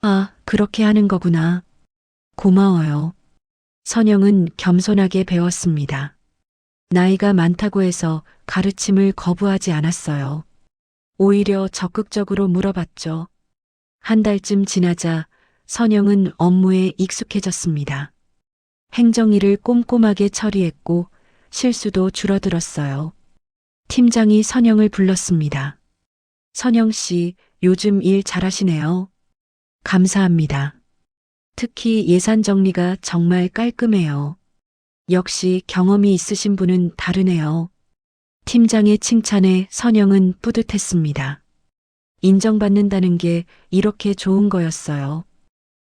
아, 그렇게 하는 거구나. 고마워요. 선영은 겸손하게 배웠습니다. 나이가 많다고 해서 가르침을 거부하지 않았어요. 오히려 적극적으로 물어봤죠. 한 달쯤 지나자 선영은 업무에 익숙해졌습니다. 행정일을 꼼꼼하게 처리했고 실수도 줄어들었어요. 팀장이 선영을 불렀습니다. 선영 씨, 요즘 일 잘하시네요. 감사합니다. 특히 예산 정리가 정말 깔끔해요. 역시 경험이 있으신 분은 다르네요. 팀장의 칭찬에 선영은 뿌듯했습니다. 인정받는다는 게 이렇게 좋은 거였어요.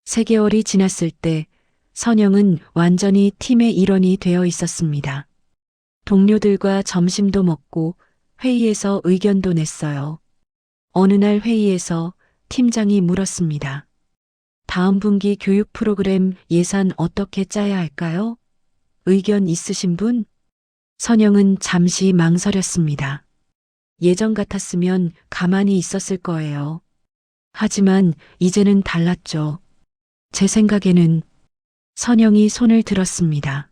3개월이 지났을 때 선영은 완전히 팀의 일원이 되어 있었습니다. 동료들과 점심도 먹고 회의에서 의견도 냈어요. 어느 날 회의에서 팀장이 물었습니다. 다음 분기 교육 프로그램 예산 어떻게 짜야 할까요? 의견 있으신 분? 선영은 잠시 망설였습니다. 예전 같았으면 가만히 있었을 거예요. 하지만 이제는 달랐죠. 제 생각에는 선영이 손을 들었습니다.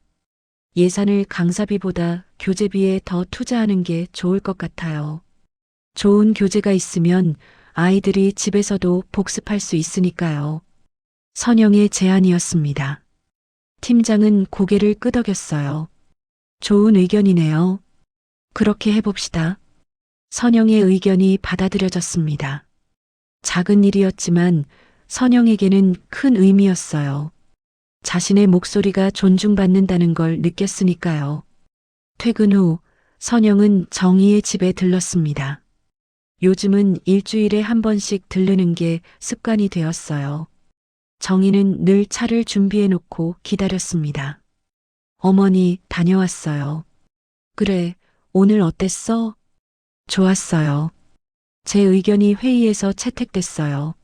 예산을 강사비보다 교재비에 더 투자하는 게 좋을 것 같아요. 좋은 교재가 있으면 아이들이 집에서도 복습할 수 있으니까요. 선영의 제안이었습니다. 팀장은 고개를 끄덕였어요. 좋은 의견이네요. 그렇게 해봅시다. 선영의 의견이 받아들여졌습니다. 작은 일이었지만 선영에게는 큰 의미였어요. 자신의 목소리가 존중받는다는 걸 느꼈으니까요. 퇴근 후 선영은 정희의 집에 들렀습니다. 요즘은 일주일에 한 번씩 들르는 게 습관이 되었어요. 정희는 늘 차를 준비해 놓고 기다렸습니다. 어머니, 다녀왔어요. 그래, 오늘 어땠어? 좋았어요. 제 의견이 회의에서 채택됐어요.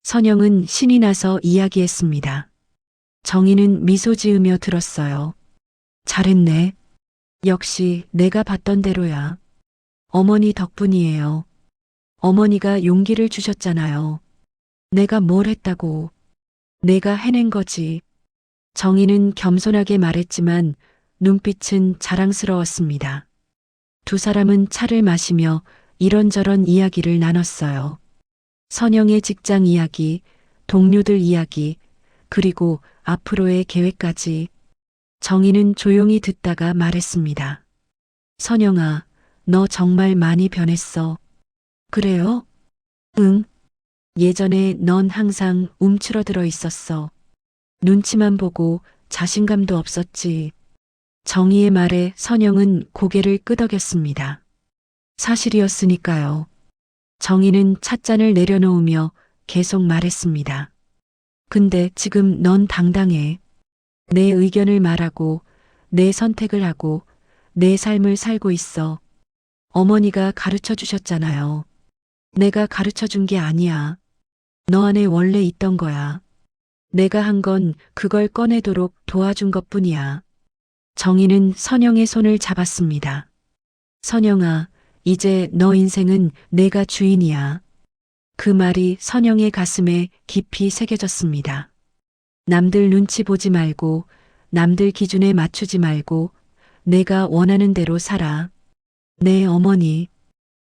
선영은 신이 나서 이야기했습니다. 정희는 미소 지으며 들었어요. 잘했네. 역시 내가 봤던 대로야. 어머니 덕분이에요. 어머니가 용기를 주셨잖아요. 내가 뭘 했다고. 내가 해낸 거지. 정희는 겸손하게 말했지만 눈빛은 자랑스러웠습니다. 두 사람은 차를 마시며 이런저런 이야기를 나눴어요. 선영의 직장 이야기, 동료들 이야기, 그리고 앞으로의 계획까지. 정희는 조용히 듣다가 말했습니다. 선영아, 너 정말 많이 변했어. 그래요? 응. 예전에 넌 항상 움츠러들어 있었어. 눈치만 보고 자신감도 없었지. 정희의 말에 선영은 고개를 끄덕였습니다. 사실이었으니까요. 정희는 찻잔을 내려놓으며 계속 말했습니다. 근데 지금 넌 당당해. 내 의견을 말하고, 내 선택을 하고, 내 삶을 살고 있어. 어머니가 가르쳐 주셨잖아요. 내가 가르쳐 준 게 아니야. 너 안에 원래 있던 거야. 내가 한 건 그걸 꺼내도록 도와준 것 뿐이야. 정희는 선영의 손을 잡았습니다. 선영아, 이제 너 인생은 내가 주인이야. 그 말이 선영의 가슴에 깊이 새겨졌습니다. 남들 눈치 보지 말고, 남들 기준에 맞추지 말고, 내가 원하는 대로 살아. 내 어머니,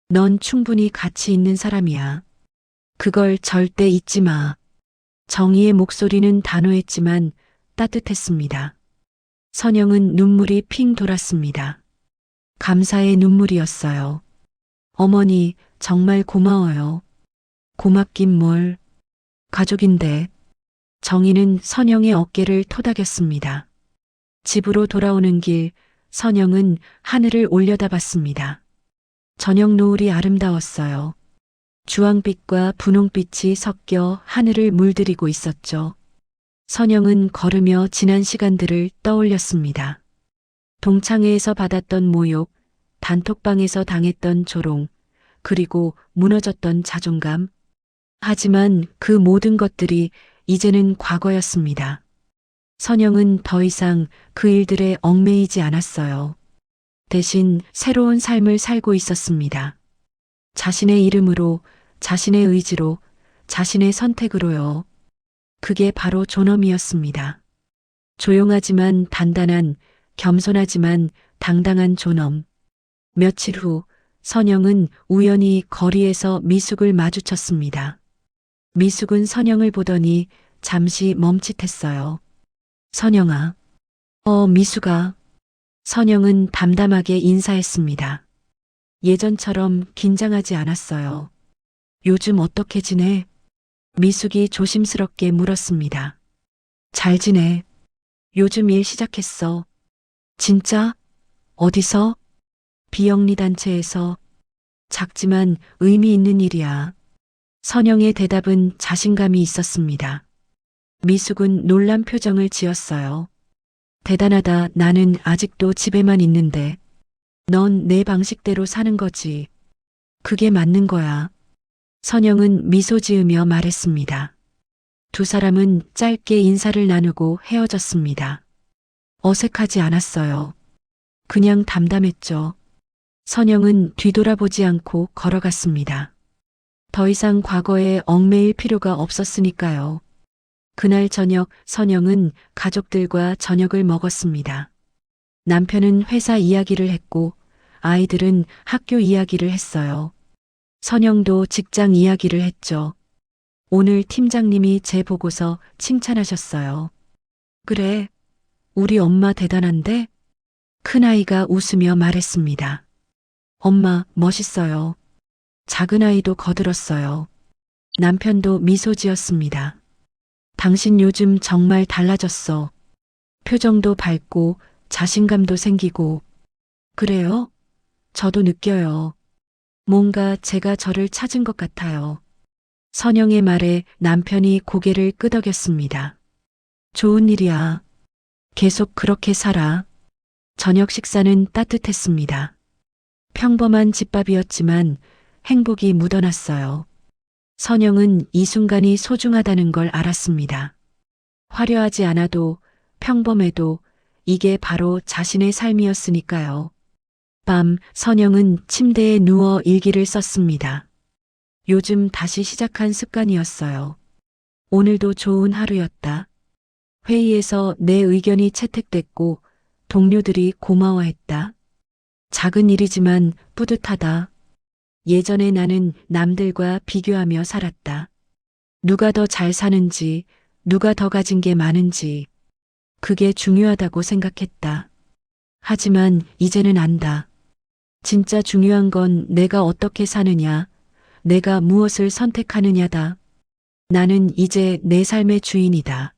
넌 충분히 가치 있는 사람이야. 그걸 절대 잊지 마. 정희의 목소리는 단호했지만 따뜻했습니다. 선영은 눈물이 핑 돌았습니다. 감사의 눈물이었어요. 어머니, 정말 고마워요. 고맙긴 뭘. 가족인데. 정희는 선영의 어깨를 토닥였습니다. 집으로 돌아오는 길, 선영은 하늘을 올려다봤습니다. 저녁 노을이 아름다웠어요. 주황빛과 분홍빛이 섞여 하늘을 물들이고 있었죠. 선영은 걸으며 지난 시간들을 떠올렸습니다. 동창회에서 받았던 모욕, 단톡방에서 당했던 조롱, 그리고 무너졌던 자존감. 하지만 그 모든 것들이 이제는 과거였습니다. 선영은 더 이상 그 일들에 얽매이지 않았어요. 대신 새로운 삶을 살고 있었습니다. 자신의 이름으로, 자신의 의지로, 자신의 선택으로요. 그게 바로 존엄이었습니다. 조용하지만 단단한, 겸손하지만 당당한 존엄. 며칠 후 선영은 우연히 거리에서 미숙을 마주쳤습니다. 미숙은 선영을 보더니 잠시 멈칫했어요. 선영아. 미숙아. 선영은 담담하게 인사했습니다. 예전처럼 긴장하지 않았어요. 요즘 어떻게 지내? 미숙이 조심스럽게 물었습니다. 잘 지내. 요즘 일 시작했어. 진짜? 어디서? 비영리 단체에서. 작지만 의미 있는 일이야. 선영의 대답은 자신감이 있었습니다. 미숙은 놀란 표정을 지었어요. 대단하다. 나는 아직도 집에만 있는데. 넌 내 방식대로 사는 거지. 그게 맞는 거야. 선영은 미소 지으며 말했습니다. 두 사람은 짧게 인사를 나누고 헤어졌습니다. 어색하지 않았어요. 그냥 담담했죠. 선영은 뒤돌아보지 않고 걸어갔습니다. 더 이상 과거에 얽매일 필요가 없었으니까요. 그날 저녁 선영은 가족들과 저녁을 먹었습니다. 남편은 회사 이야기를 했고 아이들은 학교 이야기를 했어요. 선영도 직장 이야기를 했죠. 오늘 팀장님이 제 보고서 칭찬하셨어요. 그래, 우리 엄마 대단한데? 큰아이가 웃으며 말했습니다. 엄마, 멋있어요. 작은아이도 거들었어요. 남편도 미소 지었습니다. 당신 요즘 정말 달라졌어. 표정도 밝고 자신감도 생기고. 그래요? 저도 느껴요. 뭔가 제가 저를 찾은 것 같아요. 선영의 말에 남편이 고개를 끄덕였습니다. 좋은 일이야. 계속 그렇게 살아. 저녁 식사는 따뜻했습니다. 평범한 집밥이었지만 행복이 묻어났어요. 선영은 이 순간이 소중하다는 걸 알았습니다. 화려하지 않아도 평범해도 이게 바로 자신의 삶이었으니까요. 밤 선영은 침대에 누워 일기를 썼습니다. 요즘 다시 시작한 습관이었어요. 오늘도 좋은 하루였다. 회의에서 내 의견이 채택됐고 동료들이 고마워했다. 작은 일이지만 뿌듯하다. 예전에 나는 남들과 비교하며 살았다. 누가 더 잘 사는지, 누가 더 가진 게 많은지, 그게 중요하다고 생각했다. 하지만 이제는 안다. 진짜 중요한 건 내가 어떻게 사느냐, 내가 무엇을 선택하느냐다. 나는 이제 내 삶의 주인이다.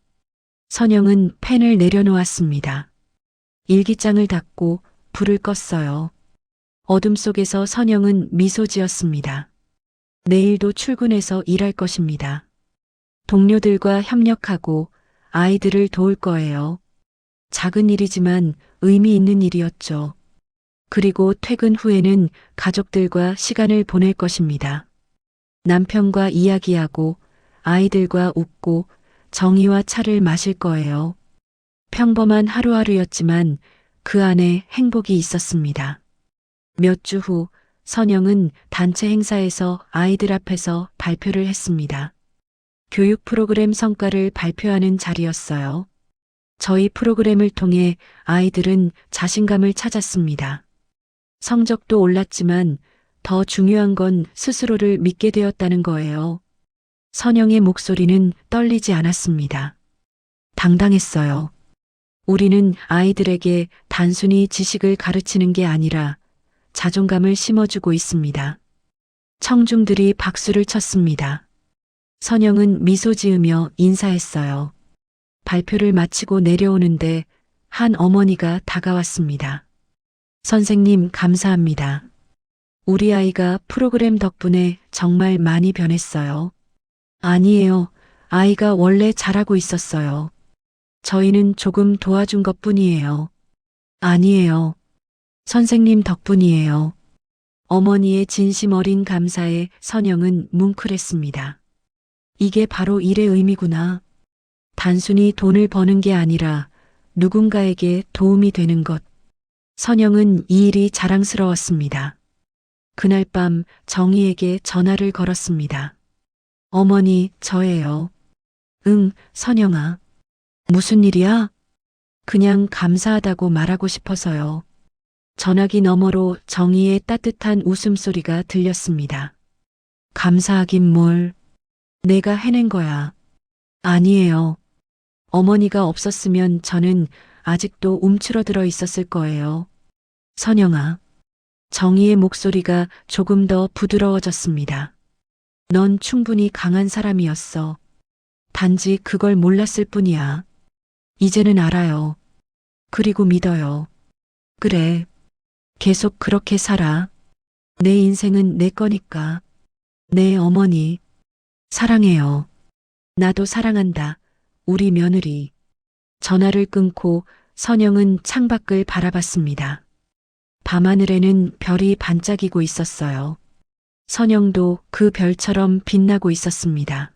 선영은 펜을 내려놓았습니다. 일기장을 닫고 불을 껐어요. 어둠 속에서 선영은 미소 지었습니다. 내일도 출근해서 일할 것입니다. 동료들과 협력하고 아이들을 도울 거예요. 작은 일이지만 의미 있는 일이었죠. 그리고 퇴근 후에는 가족들과 시간을 보낼 것입니다. 남편과 이야기하고 아이들과 웃고 정의와 차를 마실 거예요. 평범한 하루하루였지만 그 안에 행복이 있었습니다. 몇 주 후 선영은 단체 행사에서 아이들 앞에서 발표를 했습니다. 교육 프로그램 성과를 발표하는 자리였어요. 저희 프로그램을 통해 아이들은 자신감을 찾았습니다. 성적도 올랐지만 더 중요한 건 스스로를 믿게 되었다는 거예요. 선영의 목소리는 떨리지 않았습니다. 당당했어요. 우리는 아이들에게 단순히 지식을 가르치는 게 아니라 자존감을 심어주고 있습니다. 청중들이 박수를 쳤습니다. 선영은 미소 지으며 인사했어요. 발표를 마치고 내려오는데 한 어머니가 다가왔습니다. 선생님, 감사합니다. 우리 아이가 프로그램 덕분에 정말 많이 변했어요. 아니에요. 아이가 원래 잘하고 있었어요. 저희는 조금 도와준 것뿐이에요. 아니에요. 선생님 덕분이에요. 어머니의 진심 어린 감사에 선영은 뭉클했습니다. 이게 바로 일의 의미구나. 단순히 돈을 버는 게 아니라 누군가에게 도움이 되는 것. 선영은 이 일이 자랑스러웠습니다. 그날 밤 정희에게 전화를 걸었습니다. 어머니, 저예요. 응, 선영아. 무슨 일이야? 그냥 감사하다고 말하고 싶어서요. 전화기 너머로 정희의 따뜻한 웃음소리가 들렸습니다. 감사하긴 뭘. 내가 해낸 거야. 아니에요. 어머니가 없었으면 저는 아직도 움츠러들어 있었을 거예요. 선영아. 정희의 목소리가 조금 더 부드러워졌습니다. 넌 충분히 강한 사람이었어. 단지 그걸 몰랐을 뿐이야. 이제는 알아요. 그리고 믿어요. 그래. 계속 그렇게 살아. 내 인생은 내 거니까. 내 어머니. 사랑해요. 나도 사랑한다. 우리 며느리. 전화를 끊고 선영은 창밖을 바라봤습니다. 밤하늘에는 별이 반짝이고 있었어요. 선영도 그 별처럼 빛나고 있었습니다.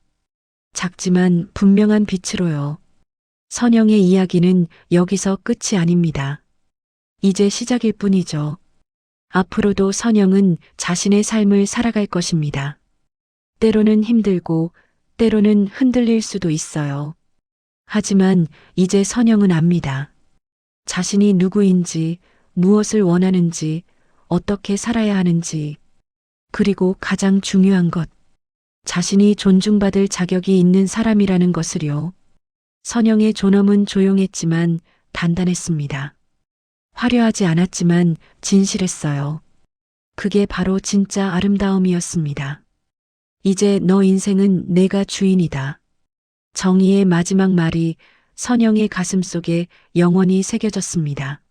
작지만 분명한 빛으로요. 선영의 이야기는 여기서 끝이 아닙니다. 이제 시작일 뿐이죠. 앞으로도 선영은 자신의 삶을 살아갈 것입니다. 때로는 힘들고, 때로는 흔들릴 수도 있어요. 하지만 이제 선영은 압니다. 자신이 누구인지, 무엇을 원하는지, 어떻게 살아야 하는지, 그리고 가장 중요한 것, 자신이 존중받을 자격이 있는 사람이라는 것을요. 선영의 존엄은 조용했지만 단단했습니다. 화려하지 않았지만 진실했어요. 그게 바로 진짜 아름다움이었습니다. 이제 너 인생은 내가 주인이다. 정의의 마지막 말이 선영의 가슴 속에 영원히 새겨졌습니다.